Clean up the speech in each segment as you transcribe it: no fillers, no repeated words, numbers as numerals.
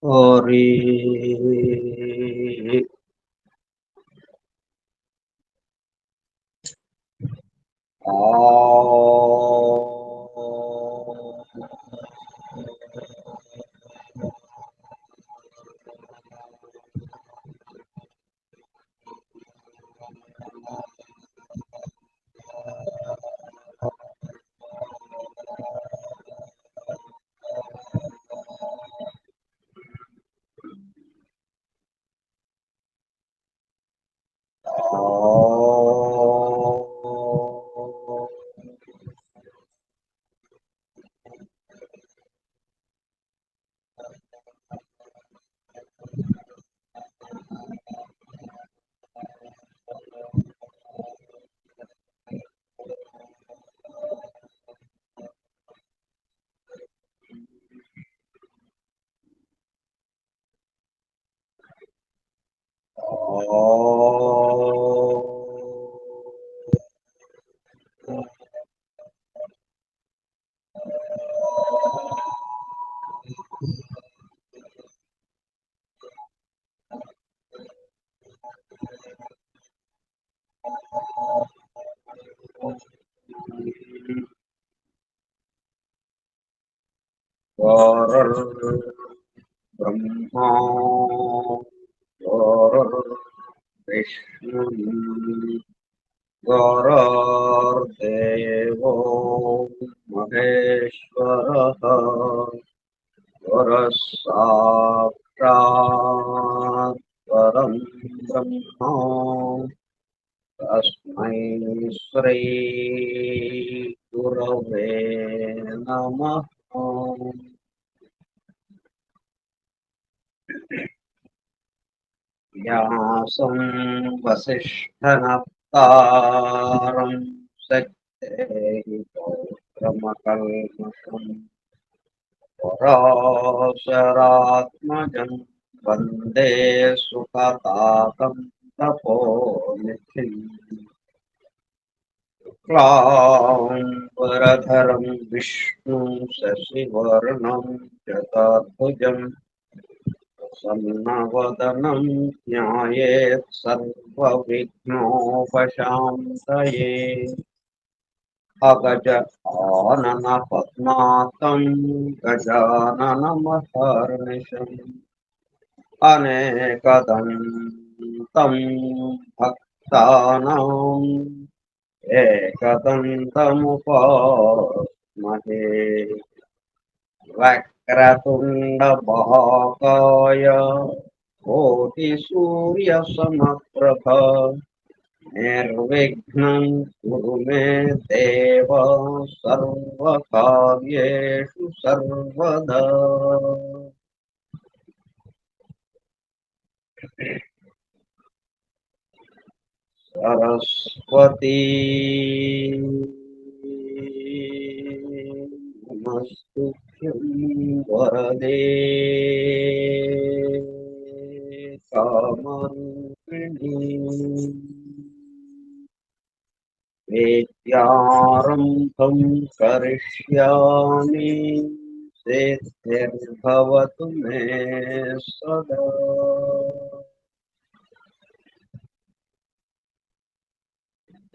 హరి ఆ బ్రహ్మా విష్ణు గురుర్దేవో మహేశ్వరః గురుః సాక్షాత్ పరం బ్రహ్మ తస్మై శ్రీ గురవే నమః. వ్యాసం వసిష్ఠనప్తారం శక్తే పౌత్రమకల్మషం పరాశరాత్మజం వందే సుఖతాతం తపోనిధిం క్లాంబరధరం విష్ణు శశివర్ణం చతుర్భుజం ప్రసన్నవదనం ధ్యాయేత్ సర్వవిఘ్నోపశాంతయే. అగజ ఆనన పద్మాతం గజాననమహర్నిశం అనేకదంతం భక్తానాం ఏకదంతముపాస్మహే. వక్రతుండ మహాకాయ కోటి సూర్య సమప్రభ నిర్విఘ్నం కురు మే దేవ సర్వకార్యేషు సర్వదా. సరస్వతీ నమస్తుభ్యం వరదే కామరూపిణి విద్యారంభం కరిష్యామి సిద్ధిర్భవతు మే సదా.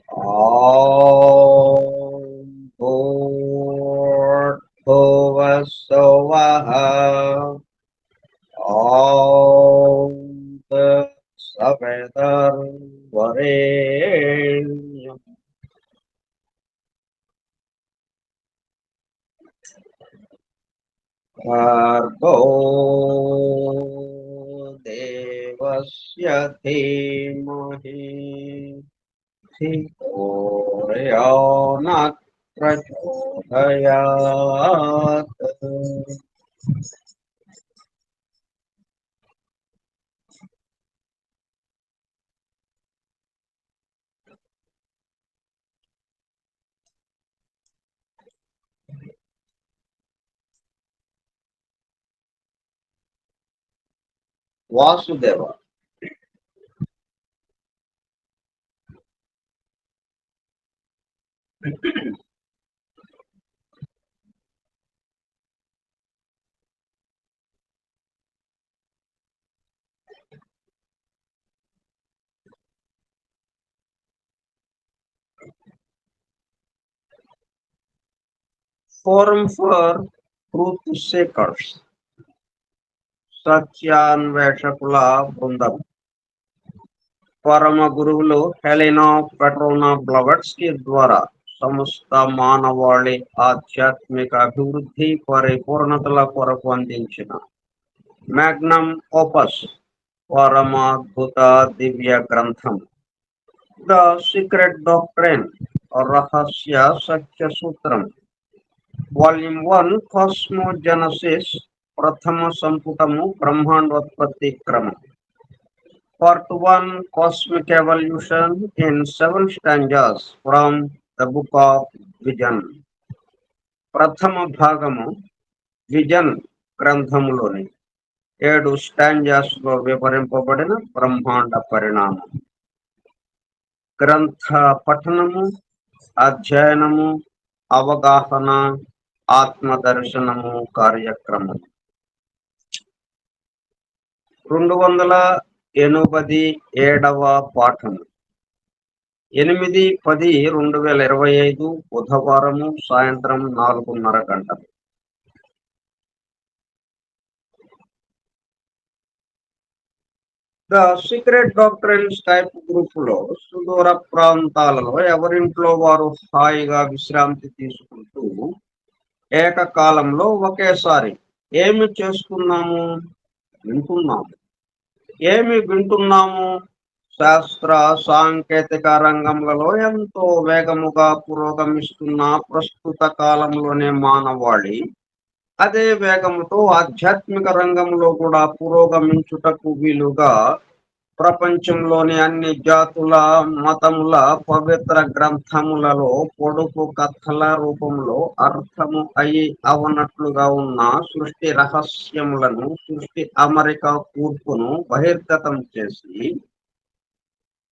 ఓం భూర్భువః స్వః ఓం తత్సవితుర్వరేణ్యం భర్గో దేవస్య ధీమహి ధియో యో నః ప్రచోదయాత్. Vasudeva forum for truth seekers, సత్యాన్వేషకుల బృందం, పరమ గురువులు హెలెనా పెట్రోనా బ్లవట్స్కీ ద్వారా సమస్త మానవాళి ఆధ్యాత్మిక అభివృద్ధి పరిపూర్ణతల కొరకు అందించిన మ్యాగ్నమ్ ఓపస్ పరమాద్భుత దివ్య గ్రంథం ద సీక్రెట్ డాక్ట్రైన్, రహస్య సత్య సూత్రం, వాల్యూమ్ 1 కాస్మోజెనసిస్, ప్రథమ సంపుటము బ్రహ్మాండోత్పత్తి క్రమం, part 1 cosmic evolution in 7 stanzas from the book of vision, ప్రథమ భాగము విజన్ గ్రంథములోని 7 స్టాంజాస్ లో వివరింపబడిన బ్రహ్మాండ పరిణామం. గ్రంథ పఠనము, అధ్యయనము, అవగాహన, ఆత్మదర్శనము కార్యక్రమం. 287వ పాఠము 8/10/2025 బుధవారము సాయంత్రం 4:30 గంటలు. The secret doctrine Skype group లో సుదూర ప్రాంతాలలో ఎవరింట్లో వారు హాయిగా విశ్రాంతి తీసుకుంటూ ఏకకాలంలో ఒకేసారి ఏమి చేస్తున్నాము? వింటున్నాము. ఏమి వింటున్నాము? శాస్త్ర సాంకేతిక రంగంలో ఎంతో వేగముగా పురోగమిస్తున్న ప్రస్తుత కాలంలోనే మానవాళి అదే వేగముతో ఆధ్యాత్మిక రంగంలో కూడా పురోగమించుటకు వీలుగా ప్రపంచంలోని అన్ని జాతుల మతముల పవిత్ర గ్రంథములలో పొడుపు కథల రూపంలో అర్థము అయి అవనట్లుగా ఉన్న సృష్టి రహస్యములను, సృష్టి అమరిక కూర్పును బహిర్గతం చేసి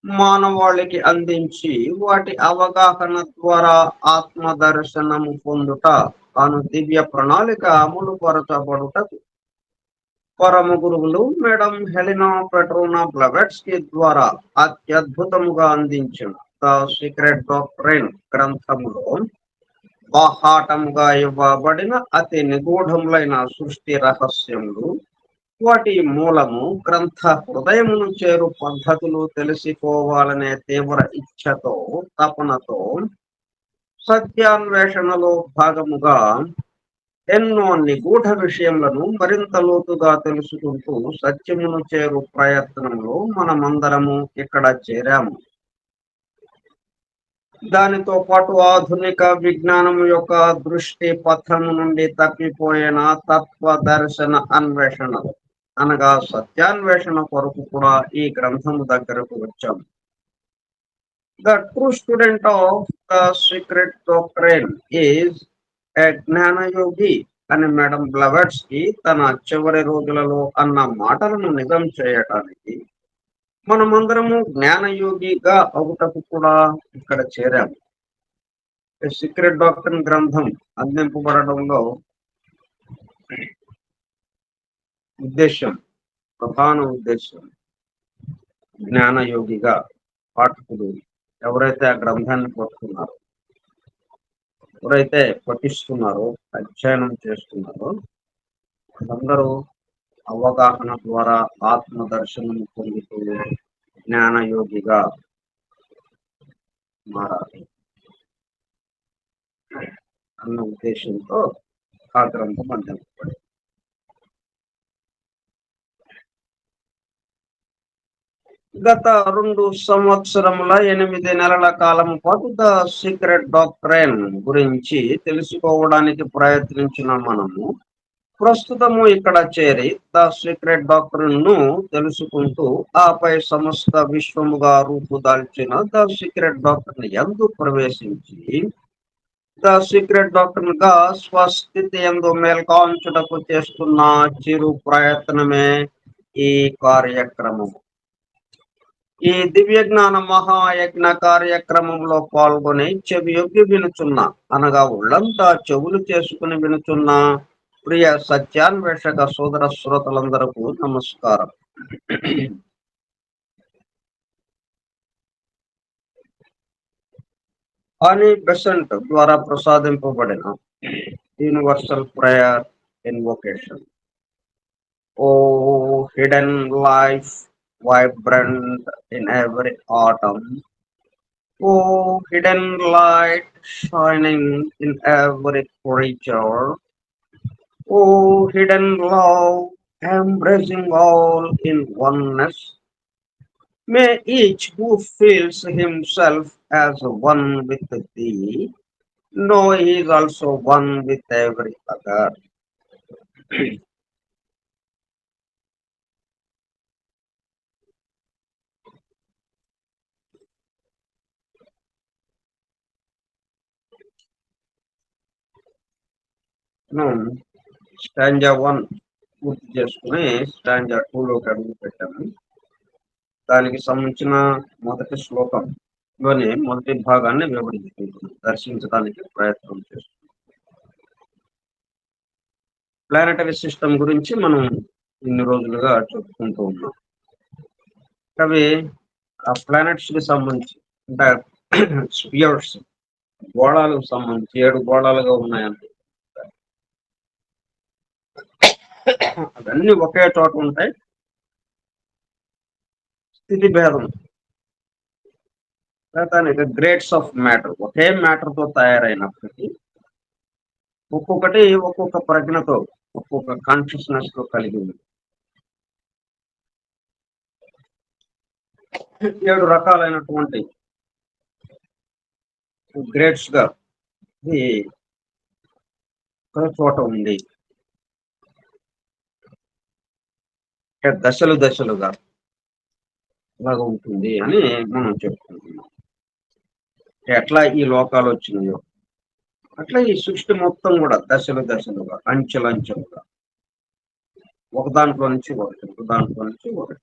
మానవాళికి అందించి వాటి అవగాహన ద్వారా ఆత్మదర్శనము పొందుట తాను దివ్య ప్రణాళిక అమలు పరచబడుటకు పరమ గురువులు మేడం హెలెనా పెట్రోనా బ్లవట్స్కీ ద్వారా అత్యద్భుతముగా అందించిన ద సీక్రెట్ డాక్ట్రైన్ గ్రంథములో బాహాటముగా ఇవ్వబడిన అతి నిగూఢములైన సృష్టి రహస్యములు, వాటి మూలము, గ్రంథ హృదయమును చేరు పద్ధతులు తెలుసుకోవాలనే తీవ్ర ఇచ్ఛతో, తపనతో సత్యాన్వేషణలో భాగముగా ఎన్నో నిగూఢ విషయములను మరింత లోతుగా తెలుసుకుంటూ సత్యమును చేరు ప్రయత్నంలో మనమందరము ఇక్కడ చేరాము. దానితో పాటు ఆధునిక విజ్ఞానము యొక్క దృష్టి పథము నుండి తప్పిపోయిన తత్వ దర్శన అన్వేషణలు అనగా సత్యాన్వేషణ కొరకు కూడా ఈ గ్రంథము దగ్గరకు వచ్చాము. The true student of the secret doctrine is a jnanayogi అని మేడం బ్లవట్స్కీ తన చివరి రోజులలో అన్న మాటలను నిజం చేయటానికి మనమందరము జ్ఞానయోగిగా అవుటకు కూడా ఇక్కడ చేరాము. సీక్రెట్ డాక్ట్రైన్ గ్రంథం అందింపబడడంలో ప్రధాన ఉద్దేశం జ్ఞానయోగిగా పాఠకులు ఎవరైతే ఆ గ్రంథాన్ని పట్టుకున్నారో, ఎవరైతే పఠిస్తున్నారో, అధ్యయనం చేస్తున్నారో అందరూ అవగాహన ద్వారా ఆత్మదర్శనం పొందుతూ జ్ఞానయోగిగా మారాలి అన్న ఉద్దేశంతో ఆ గ్రంథం అందించబడింది. గత 2 సంవత్సరముల 8 నెలల కాలం పాటు ద సీక్రెట్ డాక్ట్రైన్ గురించి తెలుసుకోవడానికి ప్రయత్నించిన మనము ప్రస్తుతము ఇక్కడ చేరి ద సీక్రెట్ డాక్ట్రైన్ ను తెలుసుకుంటూ ఆపై సమస్త విశ్వముగా రూపుదాల్చిన ద సీక్రెట్ డాక్ట్రైన్ యందు ప్రవేశించి ద సీక్రెట్ డాక్ట్రైన్ గా స్వస్థితి యందు మేల్కాంచుటకు చేస్తున్న చిరు ప్రయత్నమే ఈ కార్యక్రమము. ఈ దివ్య జ్ఞాన మహాయజ్ఞ కార్యక్రమంలో పాల్గొని చెవియొగ్గి వినుచున్న అనగా ఒళ్ళంతా చెవులు చేసుకుని వినుచున్న ప్రియ సత్యాన్వేషక సోదర శ్రోతలందరకు నమస్కారం. అని బెసెంట్ ద్వారా ప్రసాదింపబడిన universal prayer invocation. Oh, hidden life, vibrant in every autumn. Oh, hidden light, shining in every creature. Oh, hidden love, embracing all in oneness. May each who feels himself as one with thee know he is also one with every other. మనం stanza 1 పూర్తి చేసుకుని stanza 2లోకి అడుగు పెట్టాము. దానికి సంబంధించిన మొదటి శ్లోకంలోని మొదటి భాగాన్ని వివరించుకుంటున్నాం, దర్శించడానికి ప్రయత్నం చేస్తున్నాం. ప్లానటరీ సిస్టమ్ గురించి మనం ఇన్ని రోజులుగా చెప్పుకుంటూ ఉన్నాం. అవి ఆ ప్లానెట్స్ కి సంబంధించి అంటే స్పియర్స్ గోళాలకు సంబంధించి 7 గోళాలుగా ఉన్నాయండి. అవన్నీ ఒకే చోట ఉంటాయి. స్థితి భేదం దానికి grades of matter okay matter తో తయారైనప్పటికీ ఒక్కొక్కటి ఒక్కొక్క ప్రజ్ఞతో ఒక్కొక్క కాన్షియస్నెస్ తో కలిగి ఉంది. 7 రకాలైనటువంటి గ్రేడ్స్ గా ఇది ఒక చోట ఉంది. దశలు దశలుగా లాగా ఉంటుంది అని మనం చెప్పుకుంటున్నాం. ఎట్లా ఈ లోకాలు వచ్చినాయో అట్లా ఈ సృష్టి మొత్తం కూడా దశలు దశలుగా అంచెలంచెలుగా ఒక దాంట్లో నుంచి ఒకటి ఒక దాంట్లో నుంచి ఒకటి.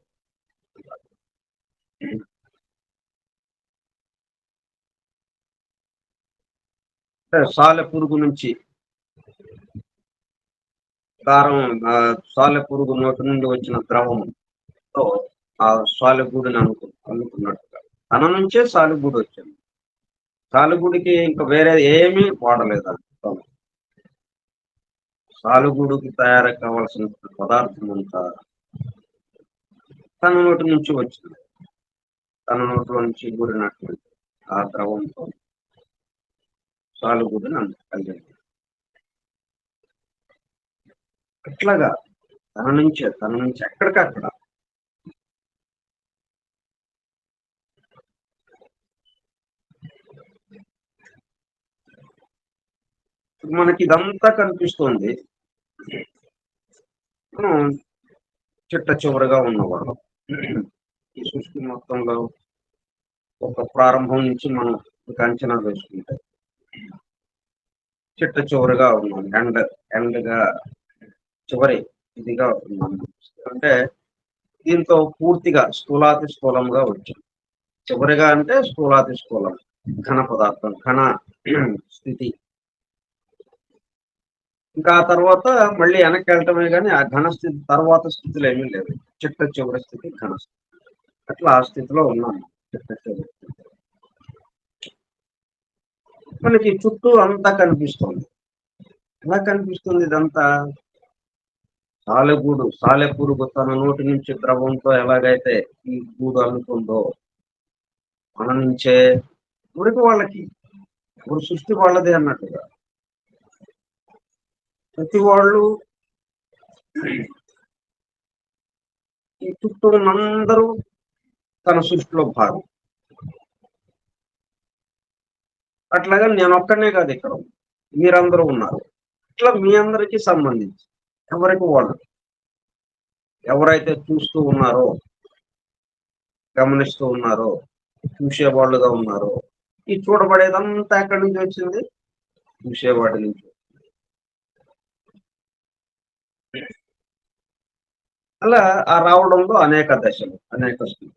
సాలె పురుగు నుంచి దారం సాలె పురుగు నోటి నుండి వచ్చిన ద్రవంతో ఆ సాలెగూడిని అనుకున్నట్టుగా తన నుంచే సాలెగూడు వచ్చింది. సాలెగూడికి ఇంకా వేరే ఏమీ వాడలేదు. సాలెగూడుకి తయారు కావాల్సిన పదార్థం అంతా తన నోటి నుంచి వచ్చింది. తన నోట్లో నుంచి గురినటువంటి ఆ ద్రవంతో సాలెగూడిని కలిగింది. అట్లాగా తన నుంచి ఎక్కడికక్కడ మనకి ఇదంతా కనిపిస్తుంది. మనం చిట్ట చివరిగా ఉన్నవాళ్ళం. ఈ సృష్టి మొత్తంలో ఒక ప్రారంభం నుంచి మనం ఒక అంచనా వేసుకుంటే చిట్ట చివరిగా ఉన్నాం. ఎండ్గా చివరి ఇదిగా ఉన్నాం. అంటే దీంతో పూర్తిగా స్థూలాతి స్థూలంగా వచ్చాం. చివరిగా అంటే స్థూలాతి స్థూలం ఘన పదార్థం ఘన స్థితి. ఇంకా ఆ తర్వాత మళ్ళీ వెనక్కి వెళ్ళటమే కానీ ఆ ఘన స్థితి తర్వాత స్థితిలో ఏమీ లేదు. చిట్ట చివరి స్థితి ఘన స్థితి. అట్లా ఆ స్థితిలో ఉన్నాము. చిట్ట చివరి స్థితి మనకి చుట్టూ అంతా కనిపిస్తుంది. ఎలా కనిపిస్తుంది ఇదంతా? సాలె పురుగు తన నోటి నుంచి ద్రవంతో ఎలాగైతే ఈ గూడు అనుకుందో మన నుంచే ఉరికి వాళ్ళకి ఇప్పుడు సృష్టి వాళ్ళదే అన్నట్టుగా ప్రతి వాళ్ళు ఈ చుట్టూ ఉన్నందరూ తన సృష్టిలో భాగం. అట్లాగా నేను ఒక్కనే కాదు, ఇక్కడ మీరందరూ ఉన్నారు. ఇట్లా మీ అందరికీ సంబంధించి ఎవరికి వాళ్ళు ఎవరైతే చూస్తూ ఉన్నారో గమనిస్తూ ఉన్నారో చూసేవాళ్ళుగా ఉన్నారో ఈ చూడబడేదంతా ఎక్కడి నుంచి వచ్చింది? చూసేవాడి నుంచి. అలా ఆ రావడంలో అనేక దశలు అనేక స్థితులు.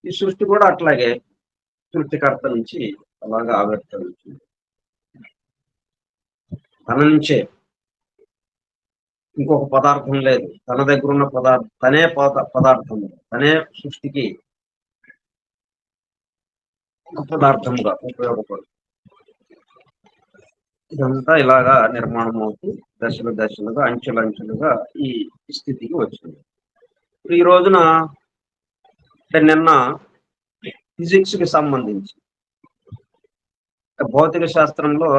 ఈ సృష్టి కూడా అట్లాగే సృష్టికర్త నుంచి అలాగా ఆవిర్భవించింది. తన నుంచే ఇంకొక పదార్థం లేదు. తన దగ్గర ఉన్న పదార్థం తనే పదార్థం తనే సృష్టికి ఒక పదార్థముగా ఉపయోగపడుతుంది. ఇదంతా ఇలాగా నిర్మాణం అవుతూ దశలు దశలుగా అంచెలంచెలుగా ఈ స్థితికి వచ్చింది. ఈ రోజున అంటే నిన్న ఫిజిక్స్ కి సంబంధించి భౌతిక శాస్త్రంలో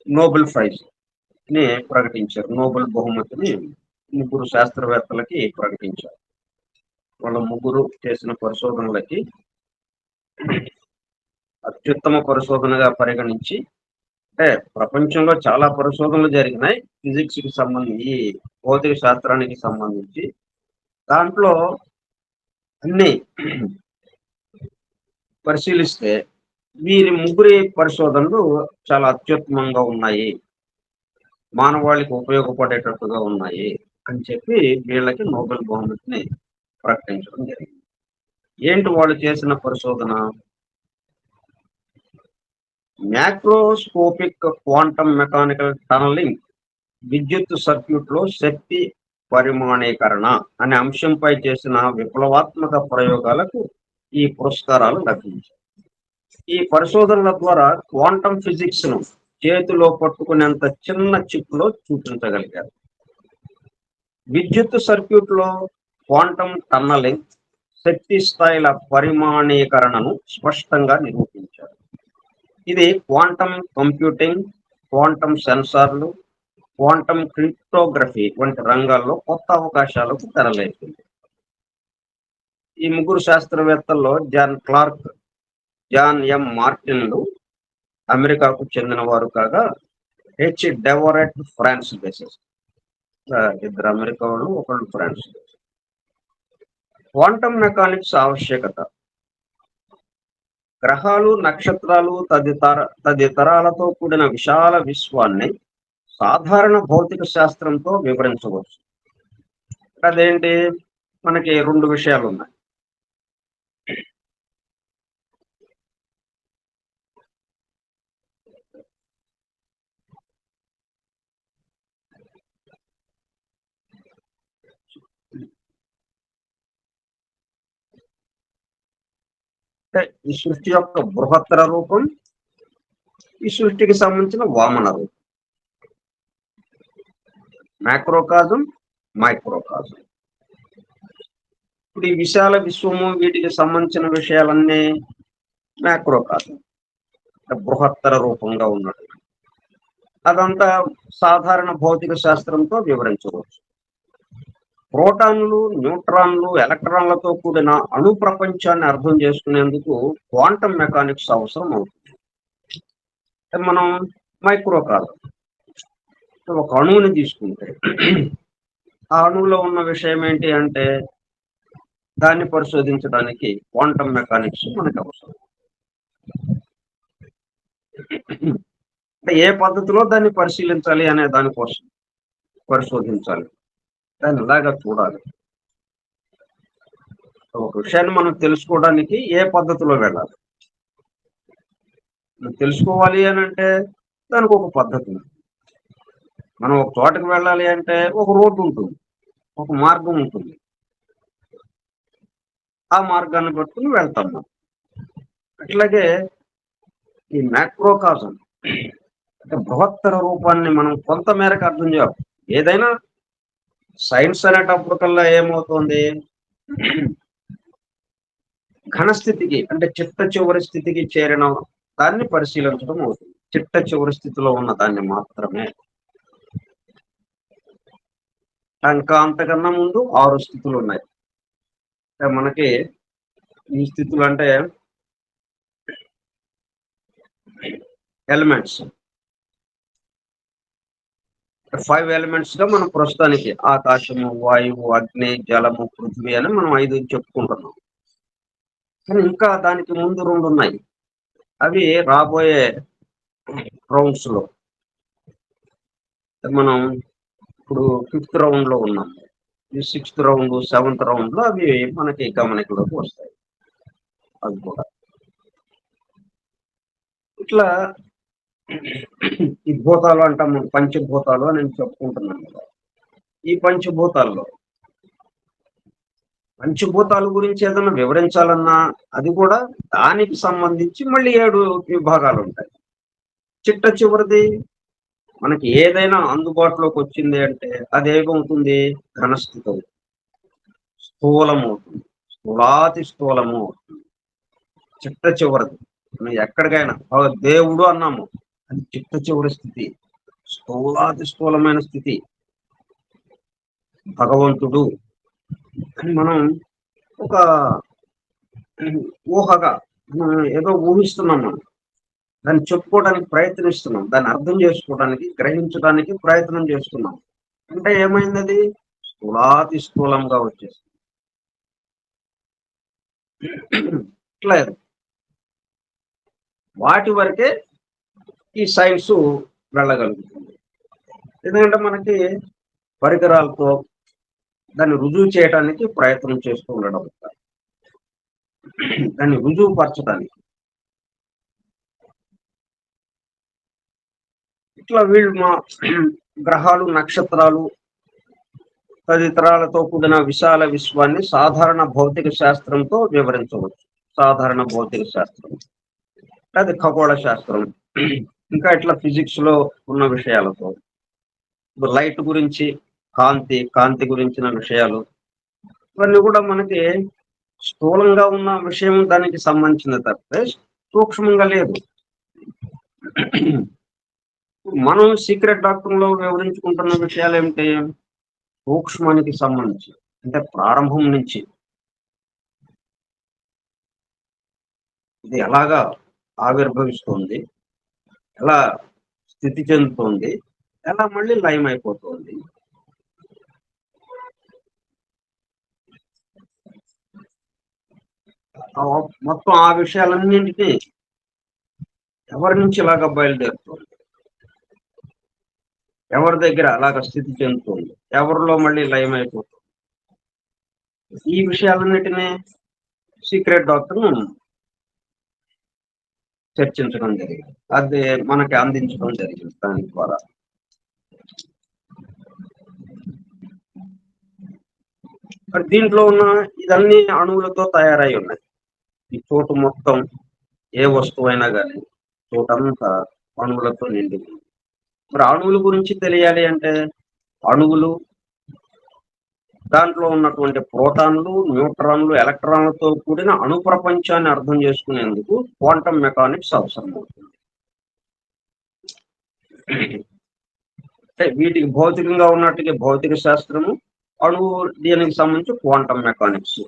నోబెల్ ప్రైజ్ ని ప్రకటించారు. నోబెల్ బహుమతిని ముగ్గురు శాస్త్రవేత్తలకి ప్రకటించారు. వాళ్ళ ముగ్గురు చేసిన పరిశోధనలకి అత్యుత్తమ పరిశోధనగా పరిగణించి, అంటే ప్రపంచంలో చాలా పరిశోధనలు జరిగినాయి ఫిజిక్స్ కి సంబంధించి, ఈ భౌతిక శాస్త్రానికి సంబంధించి. దాంట్లో అన్ని పరిశీలిస్తే వీరి ముగ్గురి పరిశోధనలు చాలా అత్యుత్తమంగా ఉన్నాయి, మానవాళికి ఉపయోగపడేటట్టుగా ఉన్నాయి అని చెప్పి వీళ్ళకి నోబెల్ బహుమతిని ప్రకటించడం జరిగింది. ఏంటి వాళ్ళు చేసిన పరిశోధన? మ్యాక్రోస్కోపిక్ క్వాంటం మెకానికల్ టనలింగ్ విద్యుత్ సర్క్యూట్ లో శక్తి పరిమాణీకరణ అనే అంశంపై చేసిన విప్లవాత్మక ప్రయోగాలకు ఈ పురస్కారాలు లభించాయి. ఈ పరిశోధనల ద్వారా క్వాంటం ఫిజిక్స్ ను చేతిలో పట్టుకునేంత చిన్న చిప్ లో చూపించగలిగారు. విద్యుత్ సర్క్యూట్ లో క్వాంటం టన్నలింగ్ శక్తి స్థాయిల పరిమాణీకరణను స్పష్టంగా నిరూపించారు. ఇది క్వాంటం కంప్యూటింగ్, క్వాంటం సెన్సార్లు, క్వాంటం క్రిప్టోగ్రఫీ వంటి రంగాల్లో కొత్త అవకాశాలకు తెరలేపింది. ఈ ముగ్గురు శాస్త్రవేత్తల్లో జాన్ క్లార్క్, జాన్ ఎం మార్టిన్లు అమెరికాకు చెందిన వారు కాగా, హెచ్ డెవరెట్ ఫ్రాన్స్ బేసెస్, ఇద్దరు అమెరికా వాళ్ళు, ఒకళ్ళు ఫ్రాన్స్. క్వాంటం మెకానిక్స్ ఆవశ్యకత: గ్రహాలు, నక్షత్రాలు తదితరాలతో కూడిన విశాల విశ్వాన్ని సాధారణ భౌతిక శాస్త్రంతో వివరించవచ్చు. అదేంటి? మనకి రెండు విషయాలు ఉన్నాయి. అంటే ఈ సృష్టి యొక్క బృహత్తర రూపం, ఈ సృష్టికి సంబంధించిన వామన రూపం, మ్యాక్రోకాజం, మైక్రోకాజం. ఇప్పుడు ఈ విశాల విశ్వము, వీటికి సంబంధించిన విషయాలన్నీ మ్యాక్రోకాజం, బృహత్తర రూపంగా ఉన్నది. అదంతా సాధారణ భౌతిక శాస్త్రంతో వివరించవచ్చు. ప్రోటాన్లు, న్యూట్రాన్లు, ఎలక్ట్రాన్లతో కూడిన అణు ప్రపంచాన్ని అర్థం చేసుకునేందుకు క్వాంటం మెకానిక్స్ అవసరం అవుతుంది. మనం మైక్రోకాజం, ఒక అణువుని తీసుకుంటే ఆ అణువులో ఉన్న విషయం ఏంటి అంటే దాన్ని పరిశోధించడానికి క్వాంటం మెకానిక్స్ మనకు అవసరం. అంటే ఏ పద్ధతిలో దాన్ని పరిశీలించాలి అనే దానికోసం పరిశోధించాలి, దాన్ని ఇలాగా చూడాలి. ఒక విషయాన్ని మనం తెలుసుకోవడానికి ఏ పద్ధతిలో వెళ్ళాలి, తెలుసుకోవాలి అని అంటే దానికి ఒక పద్ధతి ఉంది. మనం ఒక చోటకి వెళ్ళాలి అంటే ఒక రోడ్డు ఉంటుంది, ఒక మార్గం ఉంటుంది, ఆ మార్గాన్ని పట్టుకుని వెళ్తాం మనం. అట్లాగే ఈ మ్యాక్రోకాజం అంటే బృహత్తర రూపాన్ని మనం కొంత మేరకు అర్థం చేయాలి. ఏదైనా సైన్స్ అనేటప్పటికల్లా ఏమవుతుంది, ఘనస్థితికి అంటే చిట్ట చివరి స్థితికి చేరిన దాన్ని పరిశీలించడం అవుతుంది. చిట్ట చివరి స్థితిలో ఉన్న దాన్ని మాత్రమే. ఇంకా అంతకన్నా ముందు 6 స్థితులు ఉన్నాయి. మనకి ఈ స్థితులు అంటే ఎలిమెంట్స్, 5 ఎలిమెంట్స్ గా మనం ప్రస్తుతానికి ఆకాశము, వాయువు, అగ్ని, జలము, పృథ్వీ అని మనం 5 చెప్పుకుంటున్నాం. కానీ ఇంకా దానికి ముందు 2 ఉన్నాయి. అవి రాబోయే రౌండ్స్ లో, మనం ఇప్పుడు 5th రౌండ్ లో ఉన్నాం, ఈ 6th రౌండ్, 7th రౌండ్ లో అవి మనకి గమనికలోకి వస్తాయి. అది కూడా ఇట్లా ఈ భూతాలు అంటాం, పంచభూతాలు అని నేను చెప్పుకుంటున్నాను కదా. ఈ పంచభూతాల గురించి ఏదైనా వివరించాలన్నా అది కూడా దానికి సంబంధించి మళ్ళీ 7 విభాగాలు ఉంటాయి. చిట్ట చివరిది మనకి ఏదైనా అందుబాటులోకి వచ్చింది అంటే అదేమవుతుంది? ఘనస్థితి అవుతుంది. స్థూలం అవుతుంది. స్థూలాతి స్థూలము అవుతుంది. చిట్ట చివరిది. మనం ఎక్కడికైనా దేవుడు అన్నాము. అది చిట్ట చివరి స్థితి. స్థూలాతి స్థూలమైన స్థితి. భగవంతుడు అని మనం ఒక ఊహగా మనం ఏదో ఊహిస్తున్నాం మనం. దాన్ని చెప్పుకోవడానికి ప్రయత్నిస్తున్నాం. దాన్ని అర్థం చేసుకోవడానికి, గ్రహించడానికి ప్రయత్నం చేస్తున్నాం. అంటే ఏమైందది? స్థూలాతి స్థూలంగా వచ్చేసింది. లేదు. వాటి వరకే ఈ సైన్స్ వెళ్ళగలుగుతుంది. ఎందుకంటే మనకి పరికరాలతో దాన్ని రుజువు చేయడానికి ప్రయత్నం చేస్తూ ఉండడం. దాన్ని రుజువు పరచడానికి. ఇట్లా వీళ్ళు మా గ్రహాలు, నక్షత్రాలు తదితరాలతో కూడిన విశాల విశ్వాన్ని సాధారణ భౌతిక శాస్త్రంతో వివరించవచ్చు. సాధారణ భౌతిక శాస్త్రం, అది ఖగోళ శాస్త్రం, ఇంకా ఇట్లా ఫిజిక్స్ లో ఉన్న విషయాలతో, లైట్ గురించి, కాంతి గురించిన విషయాలు, ఇవన్నీ కూడా మనకి స్థూలంగా ఉన్న విషయం దానికి సంబంధించిన తప్పితే సూక్ష్మంగా లేదు. మనం సీక్రెట్ డాక్టర్లో వివరించుకుంటున్న విషయాలు ఏమిటి? సూక్ష్మానికి సంబంధించి, అంటే ప్రారంభం నుంచి ఇది ఎలాగా ఆవిర్భవిస్తుంది, ఎలా స్థితి చెందుతుంది, ఎలా మళ్ళీ లయం అయిపోతుంది. మొత్తం ఆ విషయాలన్నింటినీ ఎవరి నుంచి ఇలాగ బయలుదేరుతుంది, ఎవరి దగ్గర అలాగ స్థితి చెందుతుంది, ఎవరిలో మళ్ళీ లయం అయిపోతుంది, ఈ విషయాలన్నిటినీ సీక్రెట్ డాక్టర్ చర్చించడం జరిగింది. అది మనకి అందించడం జరిగింది దాని ద్వారా. దీంట్లో ఉన్న ఇదన్నీ అణువులతో తయారై ఉన్నాయి. ఈ చోటు మొత్తం ఏ వస్తువైనా కానీ చోటంతా అణువులతో నిండి ఉంది. మరి అణువుల గురించి తెలియాలి అంటే అణువులు, దాంట్లో ఉన్నటువంటి ప్రోటాన్లు, న్యూట్రాన్లు, ఎలక్ట్రాన్లతో కూడిన అణు ప్రపంచాన్ని అర్థం చేసుకునేందుకు క్వాంటం మెకానిక్స్ అవసరం అవుతుంది. వీటికి భౌతికంగా ఉన్నట్టుగా భౌతిక శాస్త్రము, అణువు దీనికి సంబంధించి క్వాంటం మెకానిక్స్,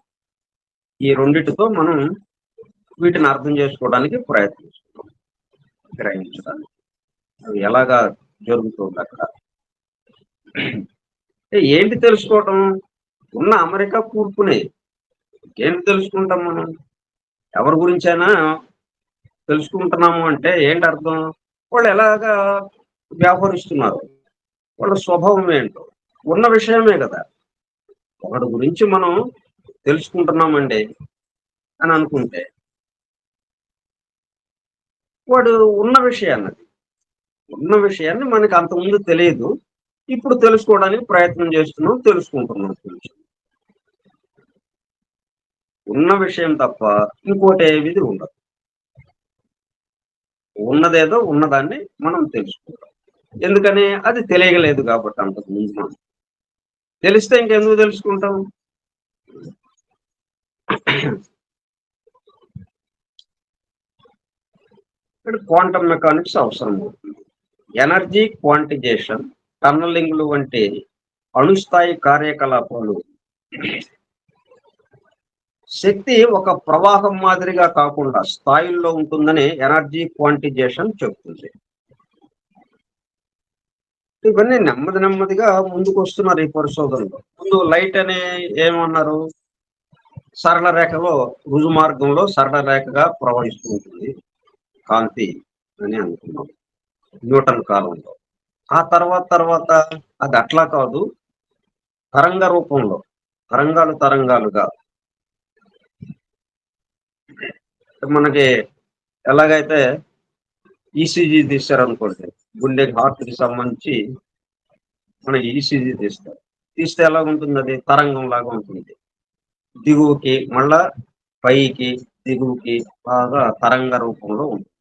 ఈ రెండిటితో మనం వీటిని అర్థం చేసుకోవడానికి ప్రయత్నిస్తున్నాం, గ్రహించడానికి. అది ఎలాగా జరుగుతుంది అక్కడ. ఏంటి తెలుసుకోవటం? ఉన్న అమెరికా కూర్పునే ఏంటి తెలుసుకుంటాం మనం? ఎవరి గురించైనా తెలుసుకుంటున్నాము అంటే ఏంటి అర్థం? వాళ్ళు ఎలాగా వ్యవహరిస్తున్నారు, వాళ్ళ స్వభావం ఏంటో ఉన్న విషయమే కదా. ఒకటి గురించి మనం తెలుసుకుంటున్నామండి అని అనుకుంటే వాడు ఉన్న విషయాన్ని మనకి అంతకుముందు తెలియదు, ఇప్పుడు తెలుసుకోవడానికి ప్రయత్నం చేస్తున్నాం, తెలుసుకుంటున్నాం. ఉన్న విషయం తప్ప ఇంకోటి ఏది ఉండదు. ఉన్నదేదో ఉన్నదాన్ని మనం తెలుసుకుంటాం. ఎందుకని? అది తెలియలేదు కాబట్టి. అంతకుముందు మనం తెలిస్తే ఇంకెందుకు తెలుసుకుంటాం? ఇక్కడ క్వాంటం మెకానిక్స్ అవసరం అవుతుంది. ఎనర్జీ క్వాంటిజేషన్, టన్నలింగ్లు వంటి అణుస్థాయి కార్యకలాపాలు శక్తి ఒక ప్రవాహం మాదిరిగా కాకుండా స్థాయిల్లో ఉంటుందని ఎనర్జీ క్వాంటిజేషన్ చెబుతుంది. ఇవన్నీ నెమ్మదిగా ముందుకు వస్తున్నారు ఈ పరిశోధనలో. ముందు లైట్ అనే ఏమన్నారు? సరళ రేఖలో, రుజు మార్గంలో సరళ రేఖగా ప్రవహిస్తూ ఉంటుంది కాంతి అని అనుకున్నాం న్యూటన్ కాలంలో. ఆ తర్వాత అది అట్లా కాదు, తరంగ రూపంలో, తరంగాలుగా మనకి ఎలాగైతే ఈసీజీ తీస్తారనుకోండి, గుండెకి, హార్ట్కి సంబంధించి మనకి ఈసీజీ తీస్తే ఎలా ఉంటుంది? అది తరంగం లాగా ఉంటుంది. దిగువకి మళ్ళా పైకి, దిగువకి బాగా తరంగ రూపంలో ఉంటుంది.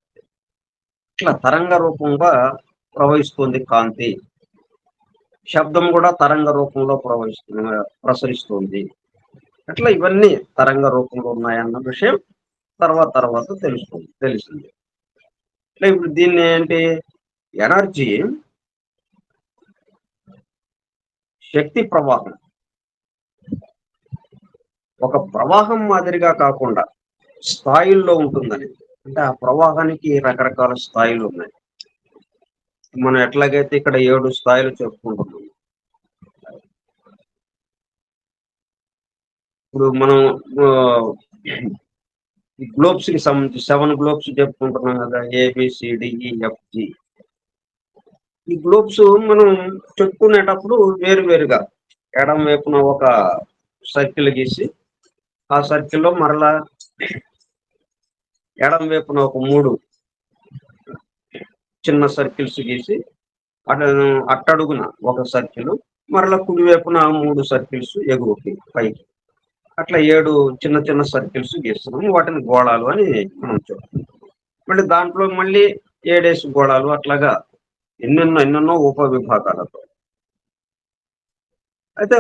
ఇట్లా తరంగ రూపంగా ప్రవహిస్తుంది కాంతి. శబ్దం కూడా తరంగ రూపంలో ప్రసరిస్తుంది. అట్లా ఇవన్నీ తరంగ రూపంలో ఉన్నాయన్న విషయం తర్వాత తెలిసింది. ఇప్పుడు దీన్ని ఏంటి, ఎనర్జీ శక్తి ప్రవాహం ఒక ప్రవాహం మాదిరిగా కాకుండా స్థాయిల్లో ఉంటుందని. అంటే ఆ ప్రవాహానికి రకరకాల స్థాయిలు ఉన్నాయి. మనం ఎట్లాగైతే ఇక్కడ 7 స్థాయిలు చెప్పుకుంటున్నాం. ఇప్పుడు మనం గ్లోబ్స్ కి సంబంధించి 7 గ్లోబ్స్ చెప్పుకుంటున్నాం కదా, ABCDEFG. ఈ గ్లోబ్స్ మనం చెప్పుకునేటప్పుడు వేరుగా ఎడం వైపున ఒక సర్కిల్ గీసి, ఆ సర్కిల్లో మరలా ఎడం వైపున ఒక 3 చిన్న సర్కిల్స్ గీసి, అట్టడుగున ఒక సర్కిల్, మరలా కుడి వైపున 3 సర్కిల్స్ ఎగువకి పైకి, అట్లా 7 చిన్న సర్కిల్స్ గీస్తున్నాం. వాటిని గోళాలు అని మనం చెప్తున్నాం. మళ్ళీ దాంట్లో మళ్ళీ 7 గోళాలు, అట్లాగా ఎన్నెన్నో ఉపవిభాగాలతో. అయితే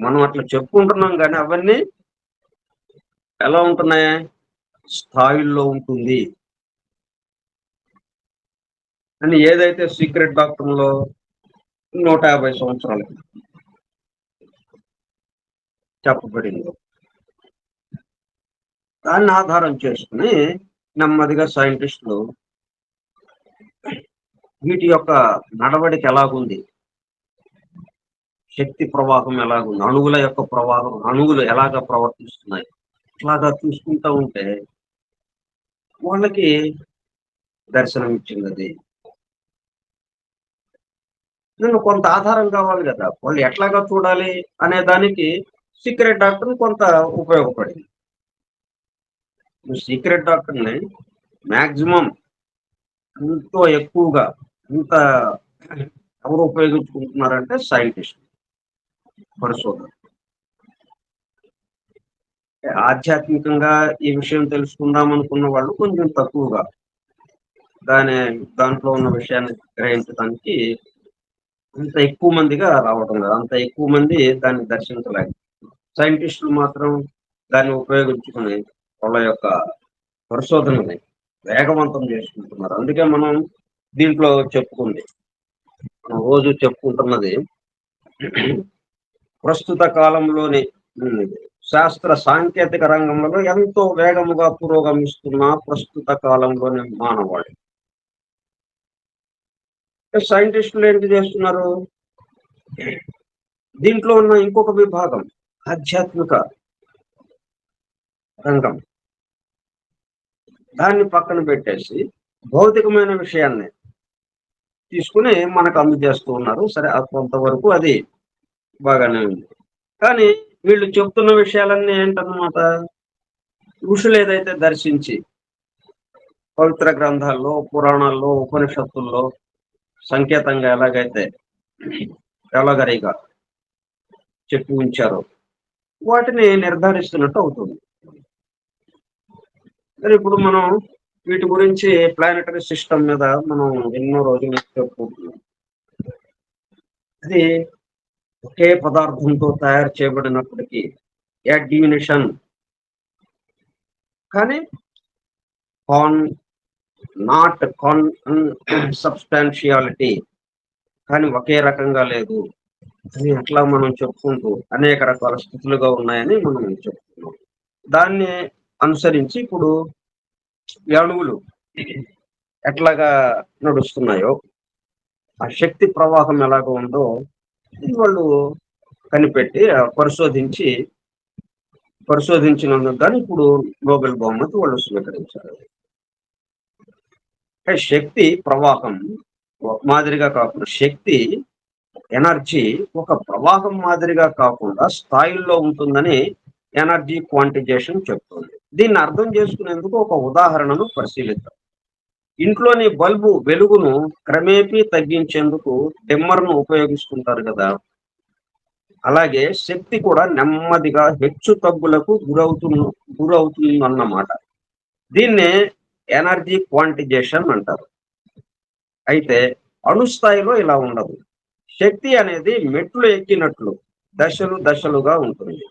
మనం అట్లా చెప్పుకుంటున్నాం కానీ అవన్నీ ఎలా ఉంటున్నాయి, స్థాయిల్లో ఉంటుంది అని ఏదైతే సీక్రెట్ డాక్టర్లో 150 సంవత్సరాలకి చెప్పబడిందో దాన్ని ఆధారం చేసుకుని నెమ్మదిగా సైంటిస్టులు వీటి యొక్క నడవడిక ఎలాగుంది, శక్తి ప్రవాహం ఎలాగుంది, అణువుల యొక్క ప్రవాహం, అణువులు ఎలాగ ప్రవర్తిస్తున్నాయి, ఇట్లాగా చూసుకుంటూ ఉంటే వాళ్ళకి దర్శనం ఇచ్చింది. అది నేను కొంత ఆధారం కావాలి కదా, వాళ్ళు ఎట్లాగా చూడాలి అనే దానికి సీక్రెట్ డాక్టర్ కొంత ఉపయోగపడింది. సీక్రెట్ డాక్టర్ని మ్యాక్సిమం ఎంతో ఎక్కువగా ఇంత ఎవరు ఉపయోగించుకుంటున్నారంటే సైంటిస్ట్, పరిశోధన. ఆధ్యాత్మికంగా ఈ విషయం తెలుసుకుందాం అనుకున్న వాళ్ళు కొంచెం తక్కువగా దాంట్లో ఉన్న విషయాన్ని గ్రహించడానికి అంత ఎక్కువ మందిగా రావడం కదా, అంత ఎక్కువ మంది దాన్ని దర్శించలేక, సైంటిస్టులు మాత్రం దాన్ని ఉపయోగించుకుని వాళ్ళ యొక్క పరిశోధనని వేగవంతం చేసుకుంటున్నారు. అందుకే మనం దీంట్లో మనం రోజు చెప్పుకుంటున్నది ప్రస్తుత కాలంలోని శాస్త్ర సాంకేతిక రంగంలో ఎంతో వేగముగా పురోగమిస్తున్న ప్రస్తుత కాలంలోని మానవాళి. సైంటిస్టులు ఏంటి చేస్తున్నారు, దీంట్లో ఉన్న ఇంకొక విభాగం ఆధ్యాత్మిక రంగం, దాన్ని పక్కన పెట్టేసి భౌతికమైన విషయాన్ని తీసుకుని మనకు అందజేస్తూ ఉన్నారు. సరే, కొంతవరకు అది బాగానే ఉంది. కానీ వీళ్ళు చెప్తున్న విషయాలన్నీ ఏంటన్నమాట, ఋషులు ఏదైతే దర్శించి పవిత్ర గ్రంథాల్లో, పురాణాల్లో, ఉపనిషత్తుల్లో సంకేతంగా ఎలాగైతే ఎలాగరిగా చెప్పి ఉంచారో వాటిని నిర్ధారిస్తున్నట్టు అవుతుంది. మరి ఇప్పుడు మనం వీటి గురించి ప్లానెటరీ సిస్టమ్ మీద మనం ఎన్నో రోజులు చెప్పుకుంటున్నాం. అది ఒకే పదార్థంతో తయారు చేయబడినప్పటికీ అడ్మినిషన్, కానీ నాట్ సబ్స్టాన్షియాలిటీ, కానీ ఒకే రకంగా లేదు అని అట్లా మనం చెప్పుకుంటూ అనేక రకాల స్థితులుగా ఉన్నాయని మనం చెప్తున్నాం. దాన్ని అనుసరించి ఇప్పుడు అణువులు ఎట్లాగా నడుస్తున్నాయో, ఆ శక్తి ప్రవాహం ఎలాగ ఉందో వాళ్ళు కనిపెట్టి పరిశోధించినందుకు కానీ ఇప్పుడు నోబెల్ బహుమతి వాళ్ళు స్వీకరించారు. శక్తి ప్రవాహం మాదిరిగా కాకుండా, శక్తి ఎనర్జీ ఒక ప్రవాహం మాదిరిగా కాకుండా స్థాయిల్లో ఉంటుందని ఎనర్జీ క్వాంటిజేషన్ చెప్తుంది. దీన్ని అర్థం చేసుకునేందుకు ఒక ఉదాహరణను పరిశీలిద్దాం. ఇంట్లోని బల్బు వెలుగును క్రమేపీ తగ్గించేందుకు డిమ్మర్ను ఉపయోగిస్తుంటారు కదా, అలాగే శక్తి కూడా నెమ్మదిగా హెచ్చు తగ్గులకు గురవుతుందన్నమాట. దీన్నే ఎనర్జీ క్వాంటిజేషన్ అంటారు. అయితే అణుస్థాయిలో ఇలా ఉండదు. శక్తి అనేది మెట్లు ఎక్కినట్లు దశలు దశలుగా ఉంటుంది.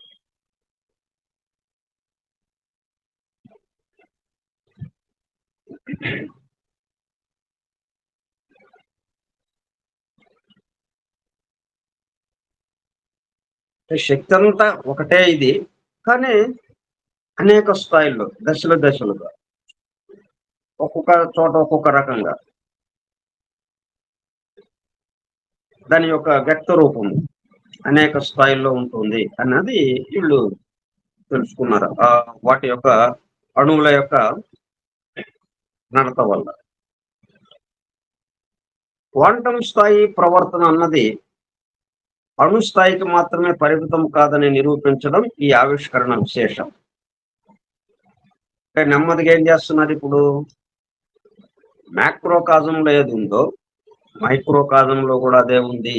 శక్తి అంతా ఒకటే ఇది, కానీ అనేక స్థాయిల్లో దశలు దశలుగా ఒక్కొక్క చోట ఒక్కొక్క రకంగా దాని యొక్క వ్యక్త రూపం అనేక స్థాయిల్లో ఉంటుంది అన్నది వీళ్ళు తెలుసుకున్నారు. వాటి యొక్క అణువుల యొక్క నడత వల్ల. క్వాంటం స్థాయి ప్రవర్తన అన్నది అణు స్థాయికి మాత్రమే పరిమితం కాదని నిరూపించడం ఈ ఆవిష్కరణ విశేషం. నెమ్మదిగా ఏం చేస్తున్నారు ఇప్పుడు, మ్యాక్రో కాజంలో ఏది ఉందో మైక్రో కాజంలో కూడా అదే ఉంది.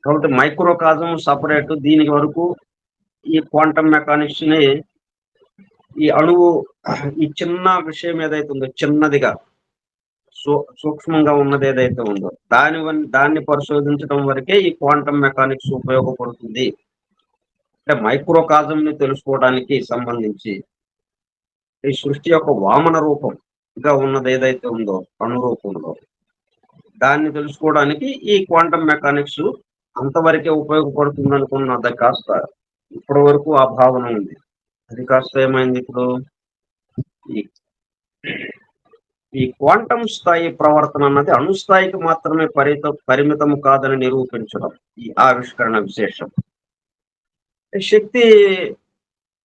కాబట్టి మైక్రో కాజం సపరేట్, దీనికి వరకు ఈ క్వాంటం మెకానిక్స్ ని ఈ అణువు ఈ చిన్న విషయం ఏదైతే ఉందో చిన్నదిగా సూక్ష్మంగా ఉన్నది ఏదైతే ఉందో దాన్ని పరిశోధించడం వరకే ఈ క్వాంటం మెకానిక్స్ ఉపయోగపడుతుంది. అంటే మైక్రో కాజం ని తెలుసుకోవడానికి సంబంధించి ఈ సృష్టి యొక్క వామన రూపంగా ఉన్నది ఏదైతే ఉందో అణు రూపంలో దాన్ని తెలుసుకోవడానికి ఈ క్వాంటం మెకానిక్స్ అంతవరకే ఉపయోగపడుతుంది అనుకున్నది కాస్త ఇప్పటి వరకు ఆ భావన ఉంది. అది కాస్త ఏమైంది ఇప్పుడు, ఈ క్వాంటం స్థాయి ప్రవర్తన అన్నది అణుస్థాయికి మాత్రమే పరిమితం కాదని నిరూపించడం ఈ ఆవిష్కరణ విశేషం. శక్తి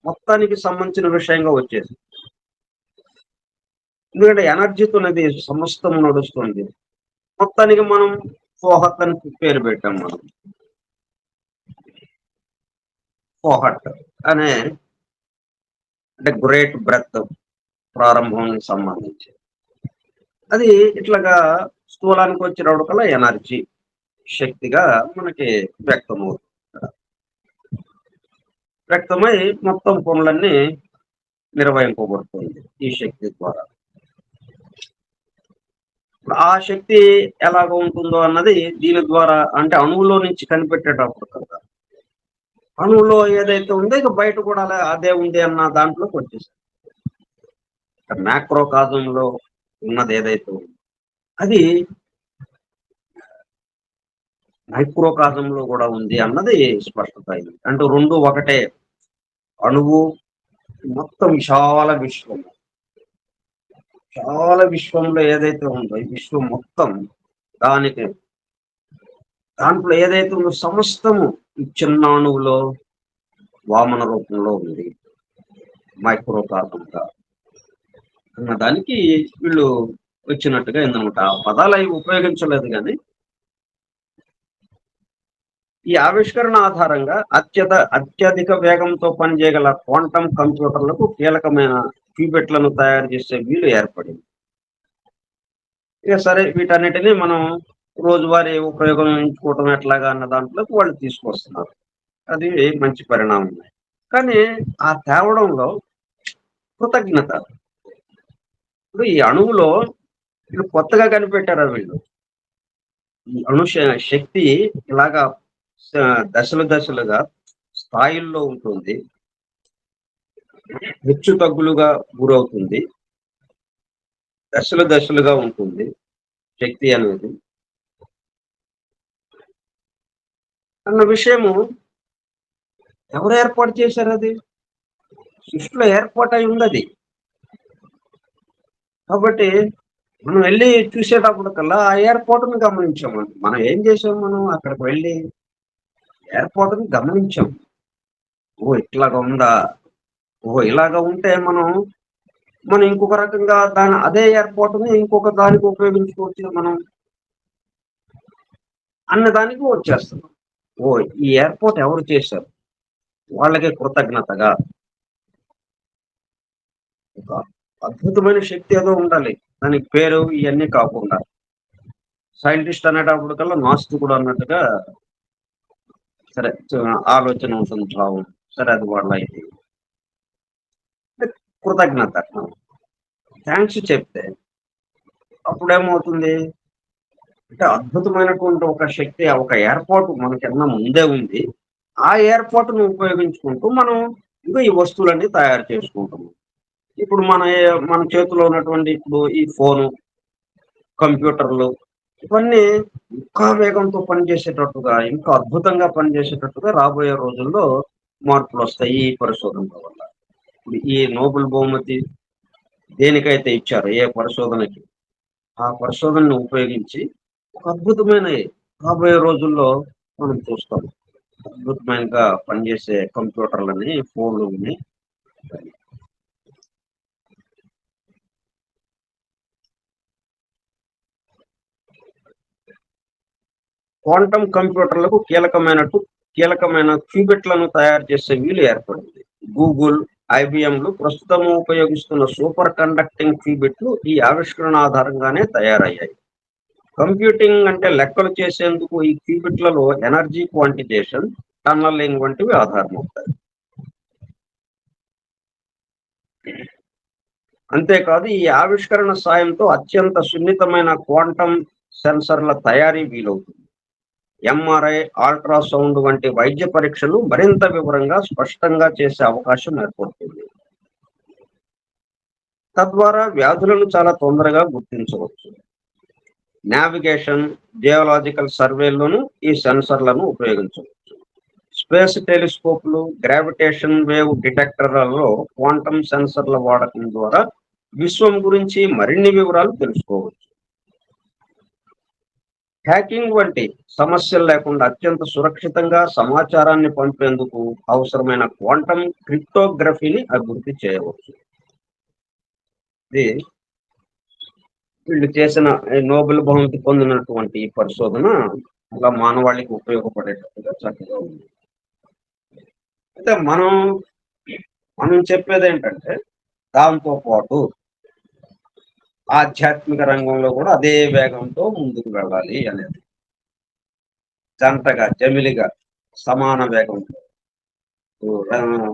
మొత్తానికి సంబంధించిన విషయంగా వచ్చేసి, ఎందుకంటే ఎనర్జీతోనేది సమస్తం నడుస్తుంది. మొత్తానికి మనం ఫోహట్ అని పేరు పెట్టాం. మనం ఫోహట్ అనే అంటే గ్రేట్ బ్రెత్ ప్రారంభానికి సంబంధించి అది ఇట్లాగా స్థూలానికి వచ్చినప్పటికల్లా ఎనర్జీ శక్తిగా మనకి వ్యక్తమై మొత్తం పనులన్నీ నిర్వహింపబడుతుంది ఈ శక్తి ద్వారా. ఆ శక్తి ఎలాగ ఉంటుందో అన్నది దీని ద్వారా, అంటే అణువులో నుంచి కనిపెట్టేటప్పుడు కదా, అణువులో ఏదైతే ఉందో ఇక బయట కూడా అదే ఉంది అన్న దాంట్లోకి వచ్చేసారు. మ్యాక్రో కాజంలో ఉన్నది ఏదైతే ఉందో అది మైక్రో కాజంలో కూడా ఉంది అన్నది స్పష్టత అయింది. అంటే రెండు ఒకటే. అణువు మొత్తం చాలా విశ్వంలో ఏదైతే ఉందో ఈ విశ్వం మొత్తం దాంట్లో ఏదైతే ఉందో సమస్తము ఈ చిన్న అణువులో వామన రూపంలో ఉంది, మైక్రో కాజంగా అన్న దానికి వీళ్ళు వచ్చినట్టుగా ఏందనమాట. ఆ పదాలు అవి ఉపయోగించలేదు, కానీ ఈ ఆవిష్కరణ ఆధారంగా అత్యధిక వేగంతో పనిచేయగల క్వాంటం కంప్యూటర్లకు కీలకమైన క్యూబెట్లను తయారు చేసే వీలు ఏర్పడింది. ఇక సరే, వీటన్నిటిని మనం రోజువారీ ఉపయోగించుకోవటం ఎట్లాగా అన్న దాంట్లోకి వాళ్ళు తీసుకొస్తున్నారు. అది మంచి పరిణామం. కానీ ఆ తేవడంలో కృతజ్ఞత, ఇప్పుడు ఈ అణువులో వీళ్ళు కొత్తగా కనిపెట్టారా వీళ్ళు, ఈ అణు శక్తి ఇలాగా దశలుగా స్థాయిల్లో ఉంటుంది, హెచ్చు తగ్గులుగా గురవుతుంది, దశలుగా ఉంటుంది శక్తి అనేది అన్న విషయము ఎవరు ఏర్పాటు చేశారు? అది సృష్టిలో ఏర్పాటు అయి ఉంది అది. కాబట్టి మనం వెళ్ళి చూసేటప్పుడు కల్లా ఆ ఏర్పాటును గమనించాము. మనం ఏం చేసాము, మనం అక్కడికి వెళ్ళి ఏర్పాటును గమనించాం. ఇట్లాగా ఉందా, ఇలాగా ఉంటే మనం ఇంకొక రకంగా అదే ఏర్పాటుని ఇంకొక దానికి ఉపయోగించుకోవచ్చు మనం అన్న దానికి వచ్చేస్తున్నాం. ఈ ఏర్పాటు ఎవరు చేశారు, వాళ్ళకి కృతజ్ఞతగా ఒక అద్భుతమైన శక్తి ఏదో ఉండాలి, దానికి పేరు ఇవన్నీ కాకుండా సైంటిస్ట్ అనేటప్పుడు కల్లా నాస్తికుడు అన్నట్టుగా సరే ఆలోచన ఉంటుంది, భావం, సరే అది వాళ్ళ ఇది కృతజ్ఞత థ్యాంక్స్ చెప్తే అప్పుడేమవుతుంది అంటే అద్భుతమైనటువంటి ఒక శక్తి, ఒక ఏర్పాటు మనకన్నా ముందే ఉంది. ఆ ఏర్పాటును ఉపయోగించుకుంటూ మనం ఇగో ఈ వస్తువులన్నీ తయారు చేసుకుంటున్నాం. ఇప్పుడు మన చేతిలో ఉన్నటువంటి ఇప్పుడు ఈ ఫోను, కంప్యూటర్లు ఇవన్నీ ఇంకా వేగంతో పనిచేసేటట్టుగా, ఇంకా అద్భుతంగా పనిచేసేటట్టుగా రాబోయే రోజుల్లో మార్పులొస్తాయి ఈ పరిశోధనల వల్ల. ఇప్పుడు ఈ నోబెల్ బహుమతి దేనికైతే ఇచ్చారో ఏ పరిశోధనకి, ఆ పరిశోధనను ఉపయోగించి ఒక అద్భుతమైనయి రాబోయే రోజుల్లో మనం చూస్తాం. అద్భుతమైనగా పనిచేసే కంప్యూటర్లని, ఫోన్లని. క్వాంటం కంప్యూటర్లకు కీలకమైన క్యూబిట్లను తయారు చేసే వీలు ఏర్పడింది. గూగుల్, ఐబిఎంలు ప్రస్తుతం ఉపయోగిస్తున్న సూపర్ కండక్టింగ్ క్యూబిట్లు ఈ ఆవిష్కరణ ఆధారంగానే తయారయ్యాయి. కంప్యూటింగ్ అంటే లెక్కలు చేసేందుకు ఈ క్యూబిట్లలో ఎనర్జీ క్వాంటిటేషన్, టన్నలింగ్ వంటివి ఆధారమవుతాయి. అంతేకాదు ఈ ఆవిష్కరణ సాయంతో అత్యంత సున్నితమైన క్వాంటం సెన్సర్ల తయారీ వీలవుతుంది. ఎంఆర్ఐ, అల్ట్రాసౌండ్ వంటి వైద్య పరీక్షలు మరింత వివరంగా, స్పష్టంగా చేసే అవకాశం ఏర్పడుతుంది. తద్వారా వ్యాధులను చాలా తొందరగా గుర్తించవచ్చు. నావిగేషన్, జియోలాజికల్ సర్వేల్లోనూ ఈ సెన్సర్లను ఉపయోగించవచ్చు. స్పేస్ టెలిస్కోప్లు, గ్రావిటేషన్ వేవ్ డిటెక్టర్లలో క్వాంటం సెన్సర్ల వాడకం ద్వారా విశ్వం గురించి మరిన్ని వివరాలు తెలుసుకోవచ్చు. హ్యాకింగ్ వంటి సమస్యలు లేకుండా అత్యంత సురక్షితంగా సమాచారాన్ని పంపేందుకు అవసరమైన క్వాంటం క్రిప్టోగ్రఫీని అభివృద్ధి చేయవచ్చు. ఇది వీళ్ళు చేసిన ఈ నోబెల్ బహుమతి పొందినటువంటి ఈ పరిశోధన అలా మానవాళికి ఉపయోగపడేటట్టుగా చక్కగా ఉంది. అయితే మనం చెప్పేదేంటంటే దాంతో పాటు ఆధ్యాత్మిక రంగంలో కూడా అదే వేగంతో ముందుకు వెళ్ళాలి అనేది. జంటగా, జమిలిగా, సమాన వేగంతో. ఆహ్,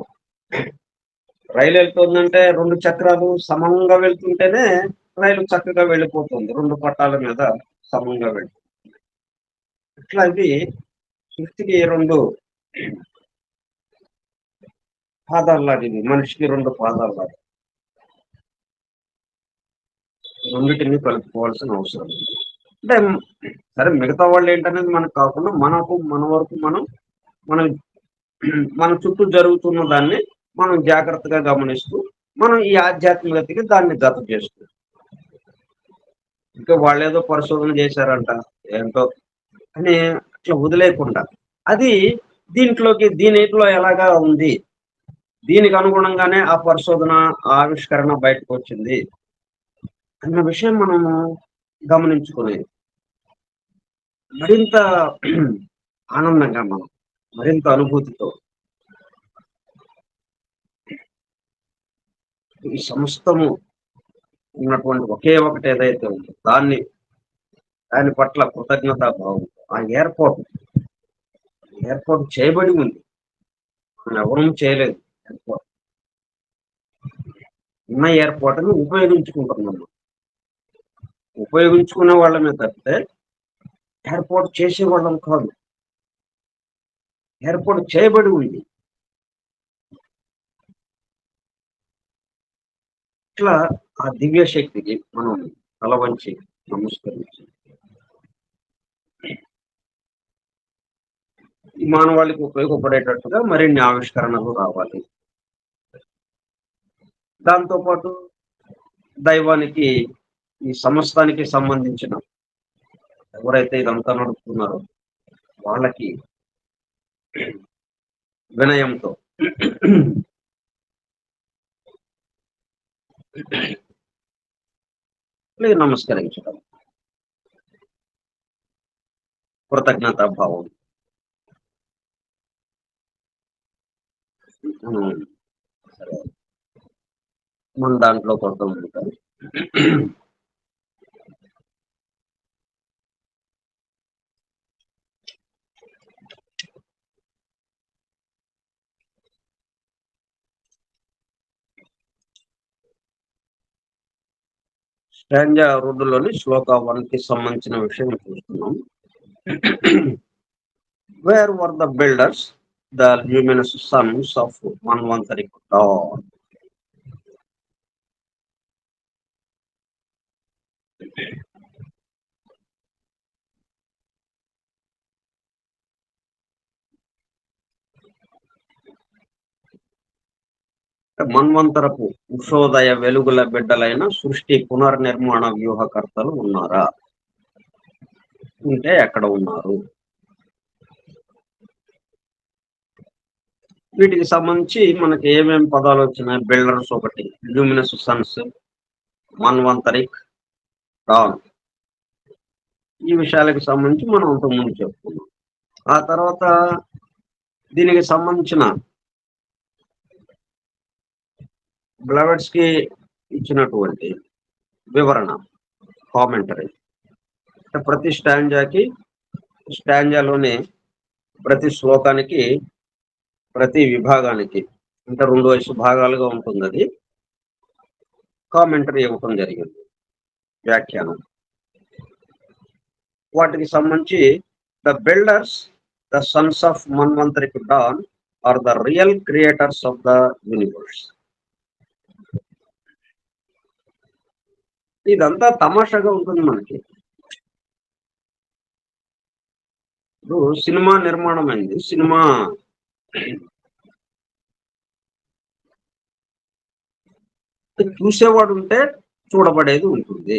రైలు వెళ్తుందంటే 2 చక్రాలు సమంగా వెళ్తుంటేనే రైలు చక్కగా వెళ్ళిపోతుంది. 2 పట్టాల మీద సమంగా ఇట్లా ఇది సృష్టికి 2 పాదాల్లాగా ఇది. మనిషికి 2 పాదాల్లాగా. రెండిటిని కలుపుకోవాల్సిన అవసరం ఉంది. అంటే సరే మిగతా వాళ్ళేంటనేది మనకు కాకుండా మన వరకు మనం మన చుట్టూ జరుగుతున్న దాన్ని మనం జాగ్రత్తగా గమనిస్తూ, మనం ఈ ఆధ్యాత్మికతకి దాన్ని జత చేస్తూ. ఇంకా వాళ్ళేదో పరిశోధన చేశారంట. ఏంటో అని అట్లా వదిలేయకుండా, అది దీనిట్లో ఎలాగా ఉంది? దీనికి అనుగుణంగానే ఆ పరిశోధన, ఆ ఆవిష్కరణ బయటకొచ్చింది అన్న విషయం మనము గమనించుకొని, మరింత ఆనందంగా మరింత అనుభూతితో ఈ సమస్తము ఉన్నటువంటి ఒకే ఒకటి ఏదైతే ఉందో దాని పట్ల కృతజ్ఞతా భావం. ఆ ఏర్పాటు చేయబడి ఉంది. మనం ఎవరూ చేయలేదు ఏర్పాటు. ఉన్న ఏర్పాటుని ఉపయోగించుకుంటున్నాం. ఉపయోగించుకునే వాళ్ళమే తప్పితే ఏర్పాటు చేసేవాళ్ళం కాదు. ఏర్పాటు చేయబడి ఉంది. ఇట్లా ఆ దివ్య శక్తికి మనం తల వంచి నమస్కరించి ఈ మానవాళికి ఉపయోగపడేటట్టుగా మరిన్ని ఆవిష్కరణలు రావాలి. దాంతో పాటు దైవానికి ఈ సమస్తానికి సంబంధించిన ఎవరైతే ఇదంతా నడుపుతున్నారో వాళ్ళకి వినయంతో నమస్కరించడం, కృతజ్ఞతా భావం. సరే మన దాంట్లో కొంత ఉంటాం. స్టాంజా రోడ్డులోని శ్లోక 1 కి సంబంధించిన విషయం చూస్తున్నాం. Where were the builders the luminous sons of manvantaric dawn. మన్వంతరపు ఉషోదయ వెలుగుల బిడ్డలైన సృష్టి పునర్నిర్మాణ వ్యూహకర్తలు ఉన్నారా? ఉంటే ఎక్కడ ఉన్నారు? వీటికి సంబంధించి మనకి ఏమేమి పదాలు వచ్చినాయి? బిల్డర్స్ ఒకటి, ల్యూమినస్ సన్స్, మన్వంతరిక్, డాన్. ఈ విషయాలకు సంబంధించి మనం ఇంతకుముందు చెప్పుకున్నాం. ఆ తర్వాత దీనికి సంబంధించిన బ్లవెట్స్ కి ఇచ్చినటువంటి వివరణ, కామెంటరీ. ప్రతి స్టాంజాలోని ప్రతి శ్లోకానికి, ప్రతి విభాగానికి అంటే 2 భాగాలుగా ఉంటుంది. అది కామెంటరీ ఇవ్వటం జరిగింది, వ్యాఖ్యానం. వాటికి సంబంధించి the builders the sons of manvantaric dawn are the real creators of the universe. ఇదంతా తమాషాగా ఉంటుంది మనకి. ఇప్పుడు సినిమా నిర్మాణం అయింది. సినిమా చూసేవాడు ఉంటే చూడబడేది ఉంటుంది.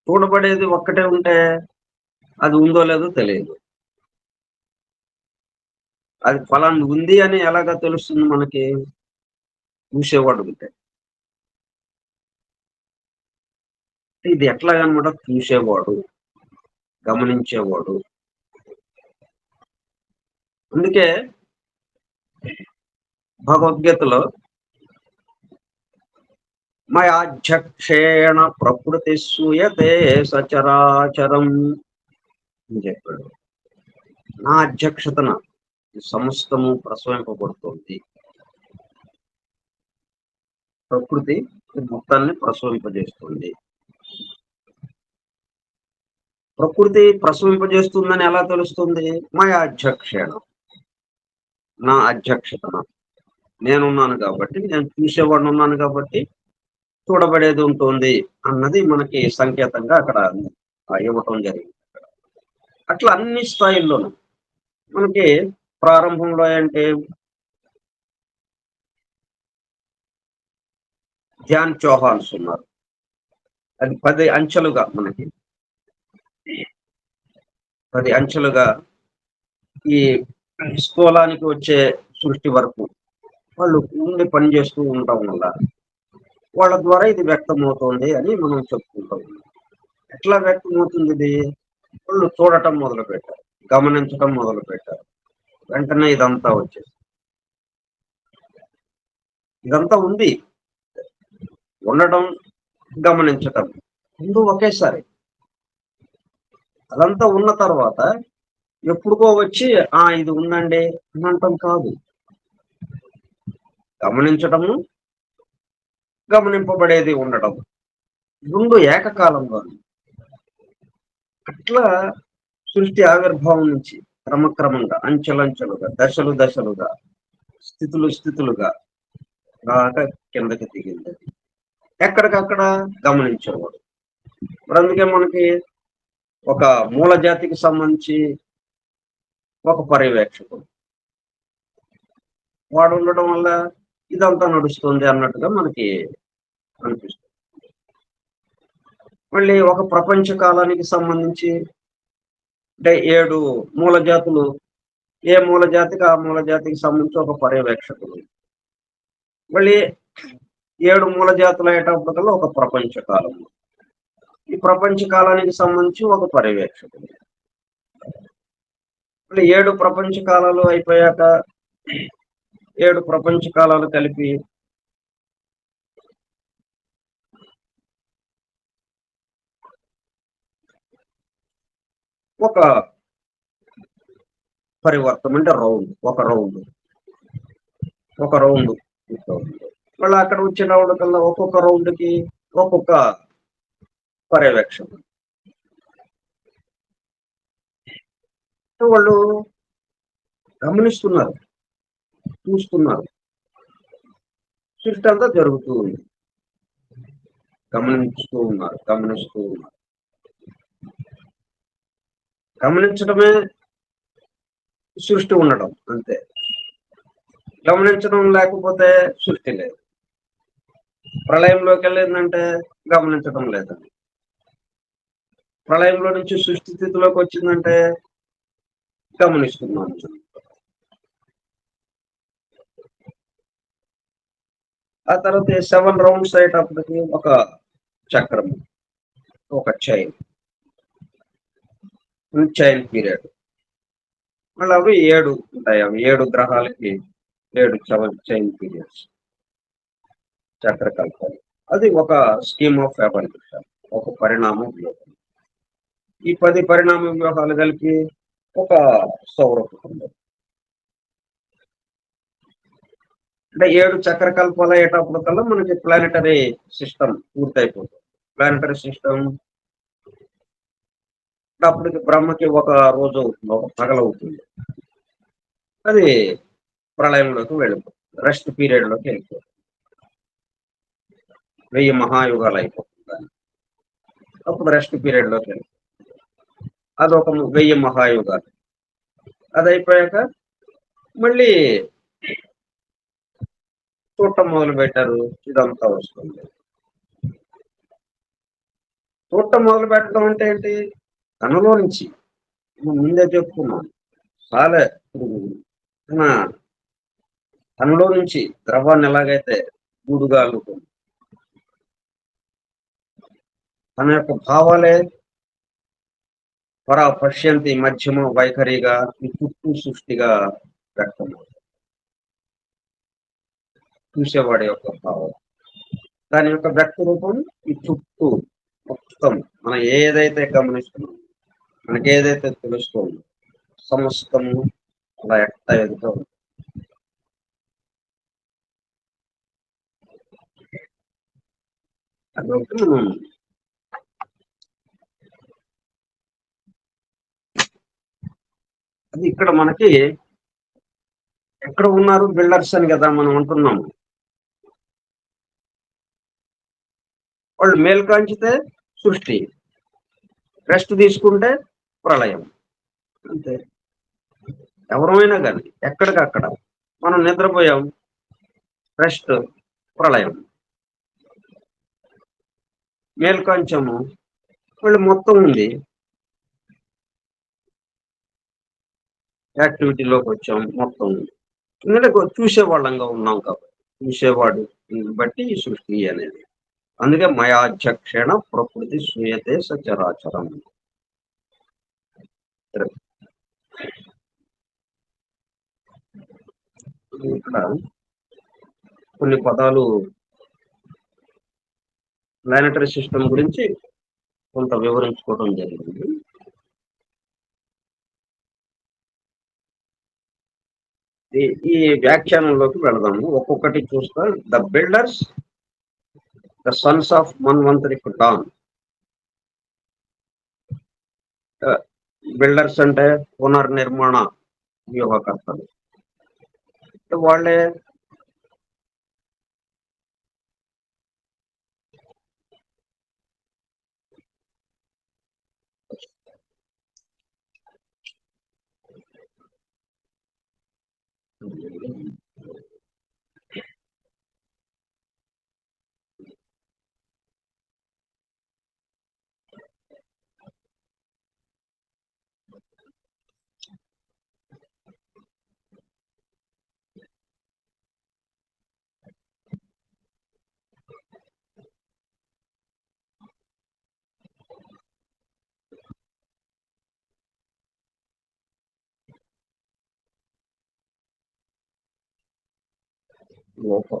చూడబడేది ఒక్కటే ఉంటే అది ఉందో లేదో తెలియదు. అది ఫలాన్ని ఉంది అని ఎలాగా తెలుస్తుంది మనకి? చూసేవాడు ఉంటే. ఇది ఎట్లాగనమాట? చూసేవాడు, గమనించేవాడు. అందుకే భగవద్గీతలో మయాధ్యక్షేణ ప్రకృతి సూయతే సచరాచరం అని చెప్పాడు. నా అధ్యక్షతన సమస్తము ప్రసవింపబడుతుంది. ప్రకృతి మొత్తాన్ని ప్రసవింపజేస్తుంది. ప్రకృతి ప్రసవింపజేస్తుందని ఎలా తెలుస్తుంది? మయాధ్యక్షేణ, నా అధ్యక్షతన నేనున్నాను కాబట్టి, నేను చూసేవాడిని ఉన్నాను కాబట్టి చూడబడేది ఉంటుంది అన్నది మనకి సంకేతంగా అక్కడ ఇవ్వటం జరిగింది. అట్లా అన్ని స్థాయిల్లోనూ మనకి ప్రారంభంలో అంటే ధ్యాన్ చౌహాన్స్ ఉన్నారు. అది 10 అంచెలుగా, మనకి 10 అంచెలుగా ఈ స్థూలానికి వచ్చే సృష్టి వరకు వాళ్ళు ఉండి పని చేస్తూ ఉండటం వల్ల వాళ్ళ ద్వారా ఇది వ్యక్తమవుతోంది అని మనం చెప్పుకుంటాం. ఎట్లా వ్యక్తమవుతుంది ఇది? వాళ్ళు చూడటం మొదలు పెట్టారు, గమనించటం మొదలు పెట్టారు. వెంటనే ఇదంతా వచ్చేసి ఇదంతా ఉంది, ఉండటం, గమనించటం ముందు ఒకేసారి. అదంతా ఉన్న తర్వాత ఎప్పుడుకో వచ్చి ఇది ఉందండి అని అంటాం కాదు. గమనించటము, గమనింపబడేది ఉండటం రెండు ఏకకాలంలో. అట్లా సృష్టి ఆవిర్భావం నుంచి క్రమక్రమంగా, అంచెలంచెలుగా, దశలుగా, స్థితులుగా బాగా కిందకి దిగింది. ఎక్కడికక్కడ గమనించేవాడు. మరి అందుకే మనకి ఒక మూల జాతికి సంబంధించి ఒక పర్యవేక్షకుడు వాడు ఉండడం వల్ల ఇదంతా నడుస్తుంది అన్నట్టుగా మనకి అనిపిస్తుంది. మళ్ళీ ఒక ప్రపంచ కాలానికి సంబంధించి అంటే 7 మూల జాతులు, ఏ మూల జాతికి ఆ మూల జాతికి సంబంధించి ఒక పర్యవేక్షకుడు, మళ్ళీ 7 మూల జాతులు అయ్యేటప్పటికల్లా ఒక ప్రపంచ కాలం, ఈ ప్రపంచ కాలానికి సంబంధించి ఒక పర్యవేక్షకుడు. మళ్ళీ 7 ప్రపంచ కాలాలు అయిపోయాక 7 ప్రపంచ కాలాలు కలిపి ఒక పరివర్తనం అంటే రౌండ్, ఒక రౌండ్ మళ్ళీ అక్కడ వచ్చిన రౌండ్ కల్లా ఒక్కొక్క రౌండ్కి ఒక్కొక్క పర్యవేక్షణ వాళ్ళు గమనిస్తున్నారు, చూస్తున్నారు. సృష్టి అంతా జరుగుతూ ఉంది. గమనిస్తూ ఉన్నారు. గమనించడమే సృష్టి ఉండడం అంతే. గమనించడం లేకపోతే సృష్టి లేదు. ప్రళయంలోకి వెళ్ళిందంటే గమనించడం లేదండి. ప్రళయంలో నుంచి సృష్టి స్థితిలోకి వచ్చిందంటే గమనిస్తున్నాం. ఆ తర్వాత 7 రౌండ్స్ అయ్యేటప్పటికి ఒక చక్రం, ఒక చైన్ పీరియడ్. మళ్ళీ అవి 7 ఉంటాయి. అవి 7 గ్రహాలకి 7 చైన్ పీరియడ్స్, చక్రకల్పాలు. అది ఒక స్కీమ్ ఆఫ్ ఎవల్యూషన్, ఒక పరిణామ వ్యూహం. ఈ 10 పరిణామ వ్యూహాలు కలిపి ఒక సౌర కుటుంబం. అంటే 7 చక్రకల్పాలు అయ్యేటప్పటికల్లా మనకి ప్లానెటరీ సిస్టమ్ పూర్తయిపోతుంది. ప్లానెటరీ సిస్టమ్ అప్పటికి బ్రహ్మకి ఒక రోజు అవుతుంది, ఒక పగలవుతుంది. అది ప్రళయంలోకి వెళ్ళిపోతుంది, రెస్ట్ పీరియడ్ లోకి వెళ్ళిపోతుంది. 1000 మహాయుగాలు అయిపోతుంది. అప్పుడు రెస్ట్ పీరియడ్ లోకి వెళ్ళిపోతుంది. అదొక 1000 మహాయుగాలు. అది అయిపోయాక మళ్ళీ చూడటం మొదలు పెట్టారు. ఇదంతా వస్తుంది. చూడటం మొదలు పెట్టడం అంటే ఏంటి? తనలో నుంచి ముందే చెప్పుకున్నాను. సాలే తనలో నుంచి ద్రవాన్ని ఎలాగైతే గూడుగా అల్లుతుంది, తన యొక్క భావాలే పరా పశ్యంతి మధ్యమ వైఖరిగా ఈ చుట్టూ సృష్టిగా వ్యక్తం చూసేవాడి యొక్క భావం. దాని యొక్క వ్యక్త రూపం ఈ చుట్టూ మొత్తం మనం ఏదైతే గమనిస్తున్నాం, మనకి ఏదైతే తెలుస్తుందో సమస్తము అలా ఎట్ట ఎదుగుతూ ఉంది. అదొకటి మనం అది ఇక్కడ మనకి ఎక్కడ ఉన్నారు బిల్డర్స్ అని కదా మనం అంటున్నాము. వాళ్ళు మేల్కాంచితే సృష్టి, రెస్ట్ తీసుకుంటే ప్రళయం. అంతే. ఎవరైనా కానీ ఎక్కడికక్కడ మనం నిద్రపోయాం, రెస్ట్, ప్రళయం. మేల్కాంచము వాళ్ళు మొత్తం ఉంది, యాక్టివిటీలోకి వచ్చాం, మొత్తం ఉంది. ఎందుకంటే చూసేవాళ్ళంగా ఉన్నాం కాబట్టి, చూసేవాడు బట్టి ఈ సృష్టి అనేది. అందుకే మయాధ్యక్షణ ప్రకృతి సూయతే సచరాచరం. ఇక్కడ కొన్ని పదాలు ప్లానెటరీ సిస్టమ్ గురించి కొంత వివరించుకోవడం జరిగింది. ఈ వ్యాఖ్యానంలోకి వెళదాము, ఒక్కొక్కటి చూస్తా. The builders, the sons of manvantaric dawn. Builders అంటే పునర్నిర్మాణ వ్యూహకర్తలు. వాళ్ళే లోపల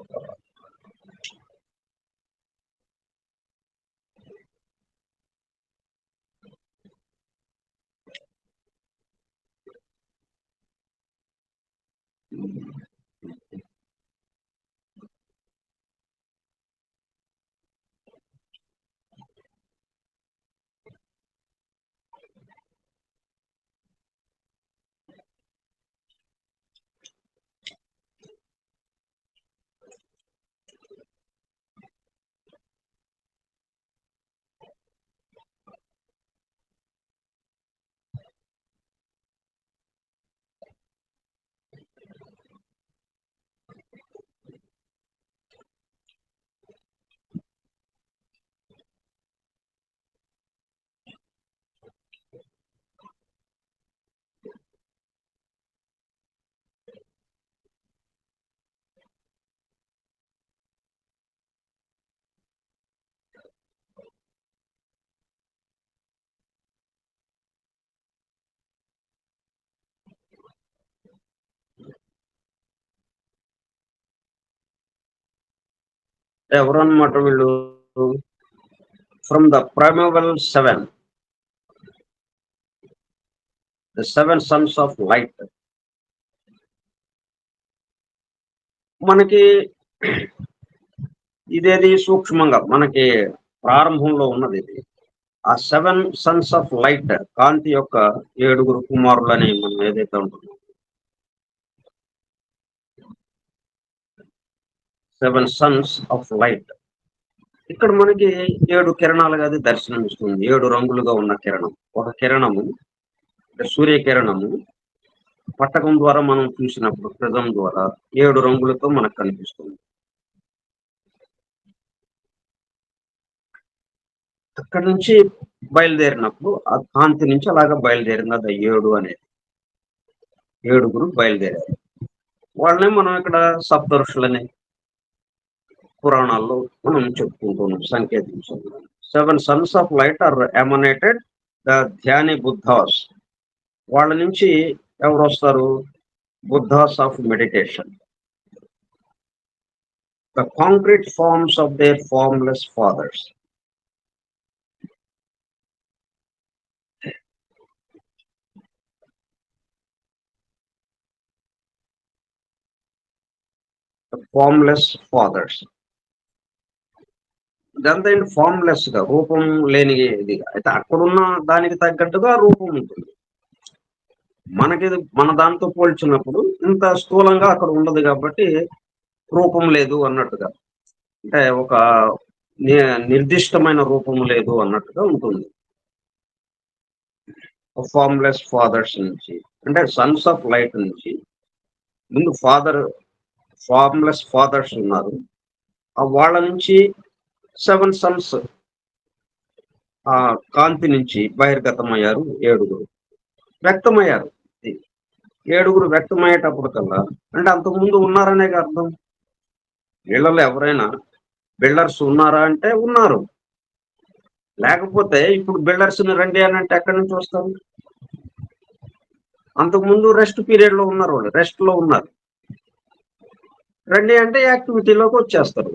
ఎవరు అన్నమాట వీళ్ళు? From the primeval seven, the seven sons of light. మనకి ఇదేది సూక్ష్మంగా మనకి ప్రారంభంలో ఉన్నది ఇది. ఆ సెవెన్ సన్స్ ఆఫ్ లైట్, కాంతి యొక్క ఏడుగురు కుమారులని మనం ఏదైతే ఉంటుందో, సెవెన్ సన్స్ ఆఫ్ లైట్. ఇక్కడ మనకి 7 కిరణాలుగా అది దర్శనమిస్తుంది. 7 రంగులుగా ఉన్న కిరణం. ఒక కిరణము అంటే సూర్యకిరణము పట్టకం ద్వారా మనం చూసినప్పుడు ప్రిజం ద్వారా 7 రంగులతో మనకు కనిపిస్తుంది. అక్కడి నుంచి బయలుదేరినప్పుడు ఆ కాంతి నుంచి అలాగా బయలుదేరింది అది 7 అనేది. 7గురు బయలుదేరారు. వాళ్ళనే మనం ఇక్కడ సప్తఋషులని పురాణాల్లో మనం చెప్పుకుంటున్నాం, సంకేతించుకున్నాం. 7 sons of light are emanated the dhyani Buddhas. వాళ్ళ నుంచి ఎవరు వస్తారు? Buddhas of meditation, the concrete forms of their formless fathers. Formless fathers. ఇదంతా ఏంటి? ఫార్మ్లెస్ గా, రూపం లేని ఇది. అయితే అక్కడున్న దానికి తగ్గట్టుగా రూపం ఉంటుంది. మనకి మన దాంతో పోల్చినప్పుడు ఇంత స్థూలంగా అక్కడ ఉండదు కాబట్టి రూపం లేదు అన్నట్టుగా, అంటే ఒక నిర్దిష్టమైన రూపం లేదు అన్నట్టుగా ఉంటుంది. ఫార్మ్లెస్ ఫాదర్స్ నుంచి అంటే సన్స్ ఆఫ్ లైట్ నుంచి ముందు ఫార్మ్లెస్ ఫాదర్స్ ఉన్నారు. వాళ్ళ నుంచి 7 సన్స్ ఆ కాంతి నుంచి బహిర్గతమయ్యారు 7గురు, వ్యక్తమయ్యారు. 7గురు వ్యక్తమయ్యేటప్పుడు కల్లా అంటే అంతకుముందు ఉన్నారనే అర్థం. వీళ్ళలో ఎవరైనా బిల్డర్స్ ఉన్నారా అంటే ఉన్నారు. లేకపోతే ఇప్పుడు బిల్డర్స్ ని రండి అని అంటే ఎక్కడి నుంచి వస్తారు? అంతకుముందు రెస్ట్ పీరియడ్ లో ఉన్నారు, వాళ్ళు రెస్ట్ లో ఉన్నారు. రండి అంటే యాక్టివిటీలోకి వచ్చేస్తారు.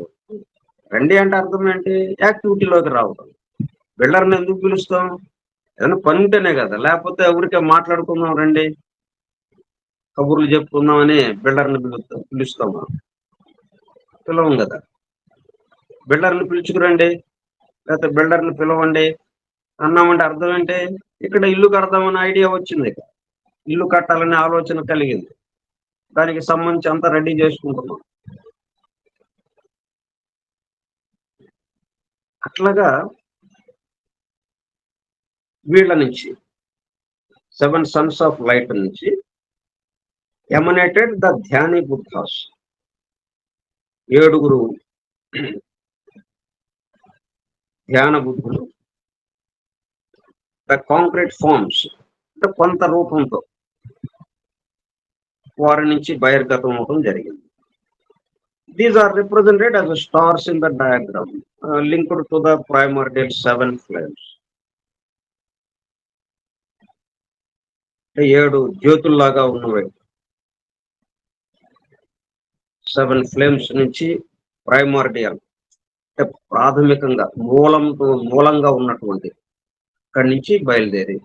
రండి అంటే అర్థం ఏంటి? యాక్టివిటీలోకి రావడం. బిల్డర్ని ఎందుకు పిలుస్తాం? ఏదైనా పని ఉంటేనే కదా, లేకపోతే ఎవరికే మాట్లాడుకుందాం రండి, కబుర్లు చెప్పుకుందాం అని బిల్డర్ని పిలుస్తాం, పిలవం కదా. బిల్డర్ని పిలుచుకురండి లేకపోతే బిల్డర్ని పిలవండి అన్నామంటే అర్థం ఏంటి? ఇక్కడ ఇల్లు కడదామని ఐడియా వచ్చింది, ఇల్లు కట్టాలనే ఆలోచన కలిగింది, దానికి సంబంధించి అంతా రెడీ చేసుకుంటున్నాం. అట్లాగా వీళ్ళ నుంచి 7 సన్స్ ఆఫ్ లైట్ నుంచి ఎమనేటెడ్ ద ధ్యాని బుద్ధాస్, 7గురు ధ్యాన బుద్ధులు, ద కాంక్రీట్ ఫార్మ్స్ అంటే కొంత రూపంతో వారి నుంచి బహిర్గతం అవడం జరిగింది. These are represented as stars in the diagram, linked to the primordial 7 flames. 7 జ్యోతుల్లాగా ఉన్నవి 7 ఫ్లేమ్స్ నుంచి ప్రైమార్డియల్ అంటే ప్రాథమికంగా మూలంగా ఉన్నటువంటి అక్కడి నుంచి బయలుదేరి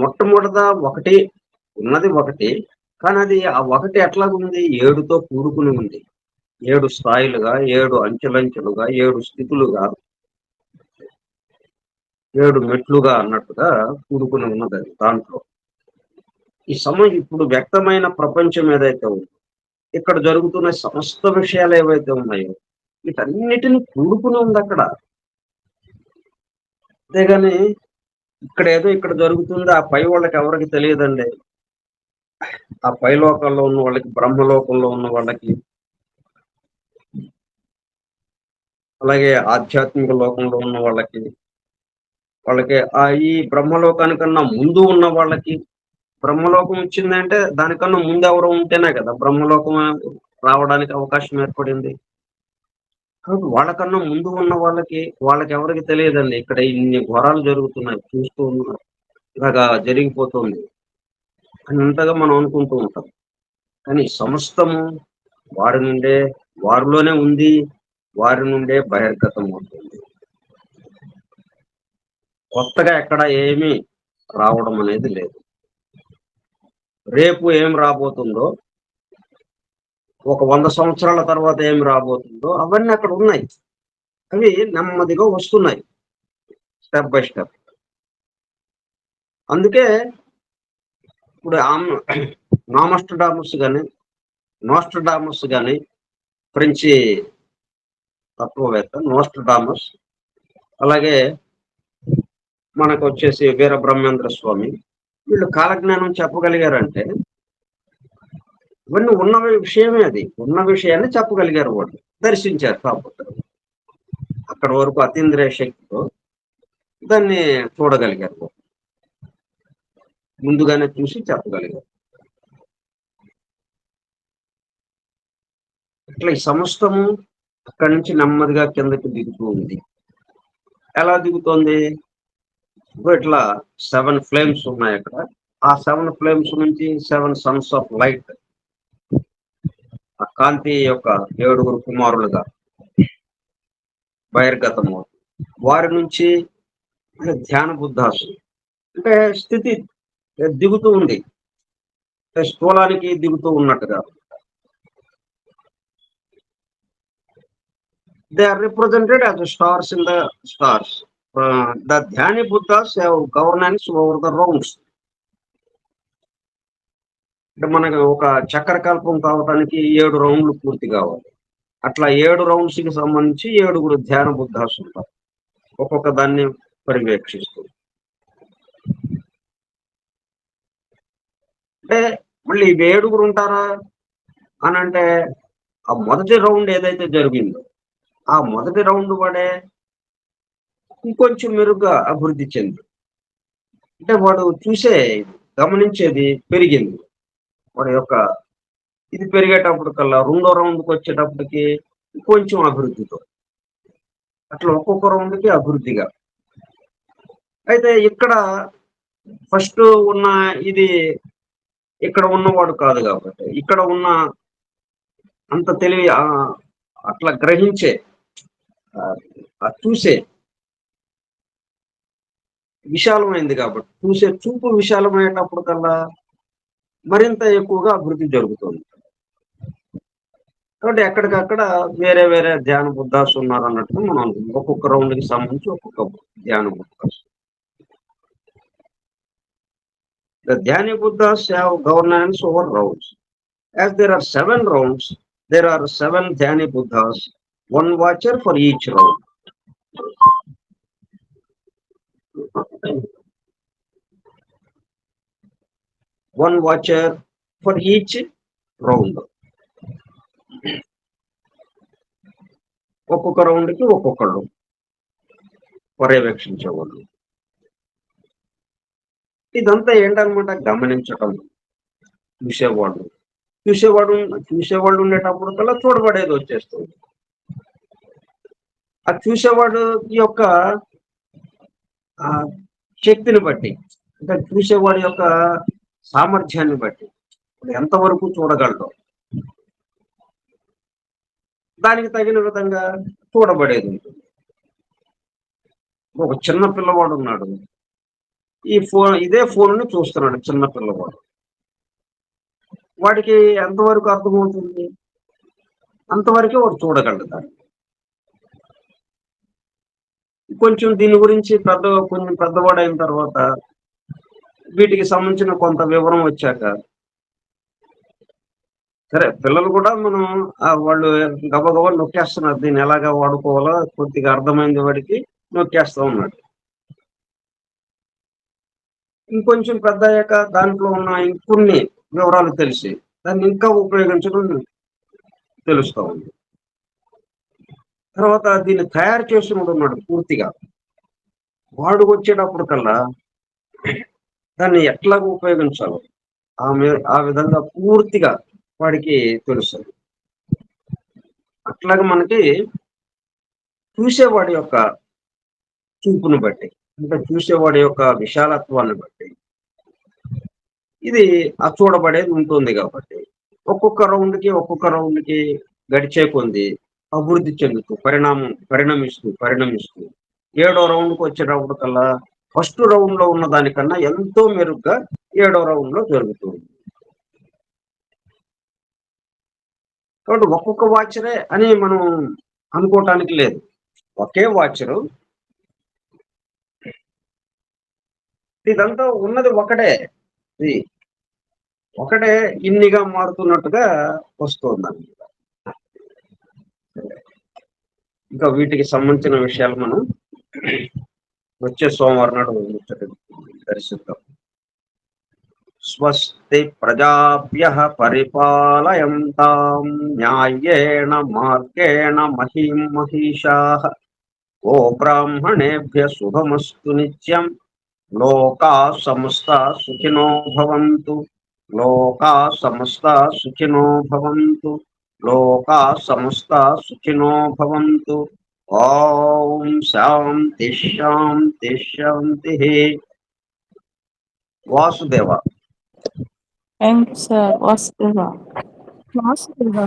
మొట్టమొదట ఉన్నది ఒకటి, కానీ అది ఆ ఒకటి ఎట్లాగుంది? 7తో కూడుకుని ఉంది. 7 స్థాయిలుగా, 7 అంచెలంచెలుగా, 7 స్థితులుగా, 7 మెట్లుగా అన్నట్టుగా కూడుకుని ఉన్నది దాంట్లో. ఈ సమయం ఇప్పుడు వ్యక్తమైన ప్రపంచం ఏదైతే ఉందో, ఇక్కడ జరుగుతున్న సమస్త విషయాలు ఏవైతే ఉన్నాయో వీటన్నిటిని కూడుకుని ఉంది అక్కడ. అంతేగాని ఇక్కడ జరుగుతుంది ఆ పై వాళ్ళకి ఎవరికి తెలియదండి. ఆ పై లోకంలో ఉన్న వాళ్ళకి, బ్రహ్మలోకంలో ఉన్న వాళ్ళకి, అలాగే ఆధ్యాత్మిక లోకంలో ఉన్న వాళ్ళకి ఈ బ్రహ్మలోకానికన్నా ముందు ఉన్న వాళ్ళకి, బ్రహ్మలోకం వచ్చిందంటే దానికన్నా ముందు ఎవరో ఉంటేనే కదా బ్రహ్మలోకం రావడానికి అవకాశం ఏర్పడింది. కాబట్టి వాళ్ళకన్నా ముందు ఉన్న వాళ్ళకి ఎవరికి తెలియదండి ఇక్కడ ఇన్ని ఘోరాలు జరుగుతున్నాయి, చూస్తూ ఉన్నారు, ఇలాగా జరిగిపోతుంది అంతగా మనం అనుకుంటూ ఉంటాం. కానీ సమస్తము వారిలోనే ఉంది వారి నుండే బహిర్గతం అవుతుంది. కొత్తగా ఎక్కడ ఏమీ రావడం అనేది లేదు. రేపు ఏం రాబోతుందో, ఒక 100 సంవత్సరాల తర్వాత ఏం రాబోతుందో అవన్నీ అక్కడ ఉన్నాయి. అవి నెమ్మదిగా వస్తున్నాయి. Step by step. అందుకే ఇప్పుడు నోస్ట్రడామస్ గాని ఫ్రెంచి తత్వవేత్త నోస్ట్రడామస్, అలాగే మనకొచ్చేసి వీర బ్రహ్మేంద్ర స్వామి, వీళ్ళు కాలజ్ఞానం చెప్పగలిగారంటే ఇవన్నీ ఉన్న విషయమే, అది ఉన్న విషయాన్ని చెప్పగలిగారు, వాళ్ళు దర్శించారు. కాకపోతే అక్కడ వరకు అతీంద్రియ శక్తితో దాన్ని చూడగలిగారు, ముందుగానే చూసి చెప్పగలిగారు. ఇట్లా ఈ సమస్తము అక్కడి నుంచి నెమ్మదిగా కిందకి దిగుతూ ఉంది. ఎలా దిగుతోంది? ఇట్లా 7 ఫ్లేమ్స్ ఉన్నాయి అక్కడ. ఆ 7 ఫ్లేమ్స్ నుంచి 7 సన్స్ ఆఫ్ లైట్, ఆ కాంతి యొక్క 7 కుమారులుగా బహిర్గతం అవుతుంది. వారి నుంచి ధ్యాన బుద్ధాసు అంటే స్థితి దిగుతూ ఉంది, స్థూలానికి దిగుతూ ఉన్నట్టుగా. They are represented as stars in the stars. The Dhyani Buddhas have governance over the rounds. అంటే మనకు ఒక చక్రకల్పం కావడానికి 7 రౌండ్లు పూర్తి కావాలి. అట్లా 7 రౌండ్స్ కి సంబంధించి 7 ధ్యాన బుద్ధాస్ ఉంటారు, ఒక్కొక్క దాన్ని పర్యవేక్షిస్తూ. అంటే మళ్ళీ 7 ఉంటారా అని అంటే, ఆ మొదటి రౌండ్ ఏదైతే జరిగిందో ఆ మొదటి రౌండ్ వాడే ఇంకొంచెం మెరుగ్గా అభివృద్ధి చెంది, అంటే వాడు గమనించేది పెరిగింది. వాడి యొక్క ఇది పెరిగేటప్పుడు కల్లా రెండో రౌండ్కి వచ్చేటప్పటికి కొంచెం అభివృద్ధితో, అట్లా ఒక్కొక్క రౌండ్కి అభివృద్ధిగా. అయితే ఇక్కడ ఫస్ట్ ఉన్న ఇది ఇక్కడ ఉన్నవాడు కాదు కాబట్టి, ఇక్కడ ఉన్న అంత తెలివి అట్లా గ్రహించే చూసే విశాలమైంది కాబట్టి, చూసే చూపు విశాలమైనప్పుడు కల్లా మరింత ఎక్కువగా అభివృద్ధి జరుగుతుంది. కాబట్టి ఎక్కడికక్కడ వేరే వేరే ధ్యాన బుద్ధాస్ ఉన్నారు అన్నట్టు మనం ఒక్కొక్క రౌండ్కి సంబంధించి ఒక్కొక్క ధ్యాన Buddha's. The Dhyani Buddhas have governance over rounds. As there are 7 rounds, there are 7 Dhyani Buddhas, 1 watcher for each round. One watcher for each round. ఒక్కొక్క రౌండ్కి ఒక్కొక్కళ్ళు పర్యవేక్షించేవాళ్ళు. ఇదంతా ఏంటనమాట, గమనించటం. చూసేవాడు ఉండేటప్పుడు కల్లా చూడబడేది వచ్చేస్తుంది. ఆ చూసేవాడు యొక్క శక్తిని బట్టి, అంటే చూసేవాడి యొక్క సామర్థ్యాన్ని బట్టి ఎంతవరకు చూడగలడు, దానికి తగిన విధంగా చూడబడేది ఉంటుంది. ఒక చిన్న పిల్లవాడు ఉన్నాడు, ఇదే ఫోన్ చూస్తున్నాడు చిన్న పిల్లవాడు, వాడికి ఎంతవరకు అర్థమవుతుంది, అంతవరకే వాడు చూడగలడు దాన్ని. కొంచెం దీని గురించి కొంచెం పెద్దవాడు అయిన తర్వాత, వీటికి సంబంధించిన కొంత వివరం వచ్చాక, సరే పిల్లలు కూడా మనం వాళ్ళు గబగబా నొక్కేస్తున్నారు, దీన్ని ఎలాగా వాడుకోవాలో కొద్దిగా అర్థమైంది వాడికి, నొక్కేస్తా ఉన్నాడు. ఇంకొంచెం పెద్ద అయ్యాక దాంట్లో ఉన్న ఇంకొన్ని వివరాలు తెలిసి దాన్ని ఇంకా ఉపయోగించడం తెలుస్తూ ఉంది. తర్వాత దీన్ని తయారు చేస్తున్నది ఉన్నాడు పూర్తిగా, వాడు వచ్చేటప్పుడు కల్లా దాన్ని ఎట్లాగ ఉపయోగించాలో ఆ విధంగా పూర్తిగా వాడికి తెలుస్తుంది. అట్లాగే మనకి చూసేవాడి యొక్క చూపును బట్టి, అంటే చూసేవాడి యొక్క విశాలత్వాన్ని బట్టి ఇది చూడబడేది ఉంటుంది. కాబట్టి ఒక్కొక్క రౌండ్కి గడిచే కొంది అభివృద్ధి చెందుతూ పరిణమిస్తూ 7వ రౌండ్కి వచ్చేటప్పుడు కల్లా ఫస్ట్ రౌండ్ లో ఉన్న దానికన్నా ఎంతో మెరుగ్గా 7వ రౌండ్ లో జరుగుతుంది. కాబట్టి ఒక్కొక్క వాచరే అని మనం అనుకోవటానికి లేదు. ఒకే వాచరు, ఇదంతా ఉన్నది ఒకటే, ఇది ఒకటే ఇన్నిగా మారుతున్నట్టుగా వస్తుంది. ఇంకా వీటికి సంబంధించిన విషయాలు మనం వచ్చే సోమవారం నాడు దర్శిద్దాం. స్వస్తి ప్రజాభ్యః పరిపాలయంతాం న్యాయేణ మార్గేణ మహీం మహిషాః ఓ బ్రాహ్మణేభ్యః శుభమస్తు నిత్యం లోకాః సమస్తాః సుఖినో భవంతు లోకాః సమస్తాః సుఖినో భవంతు లోకాః సమస్తాః సుఖినో భవంతు. ఓం శాంతి శాంతి శాంతి. Vasudeva. Thank you sir. Vasudeva. Vasudeva.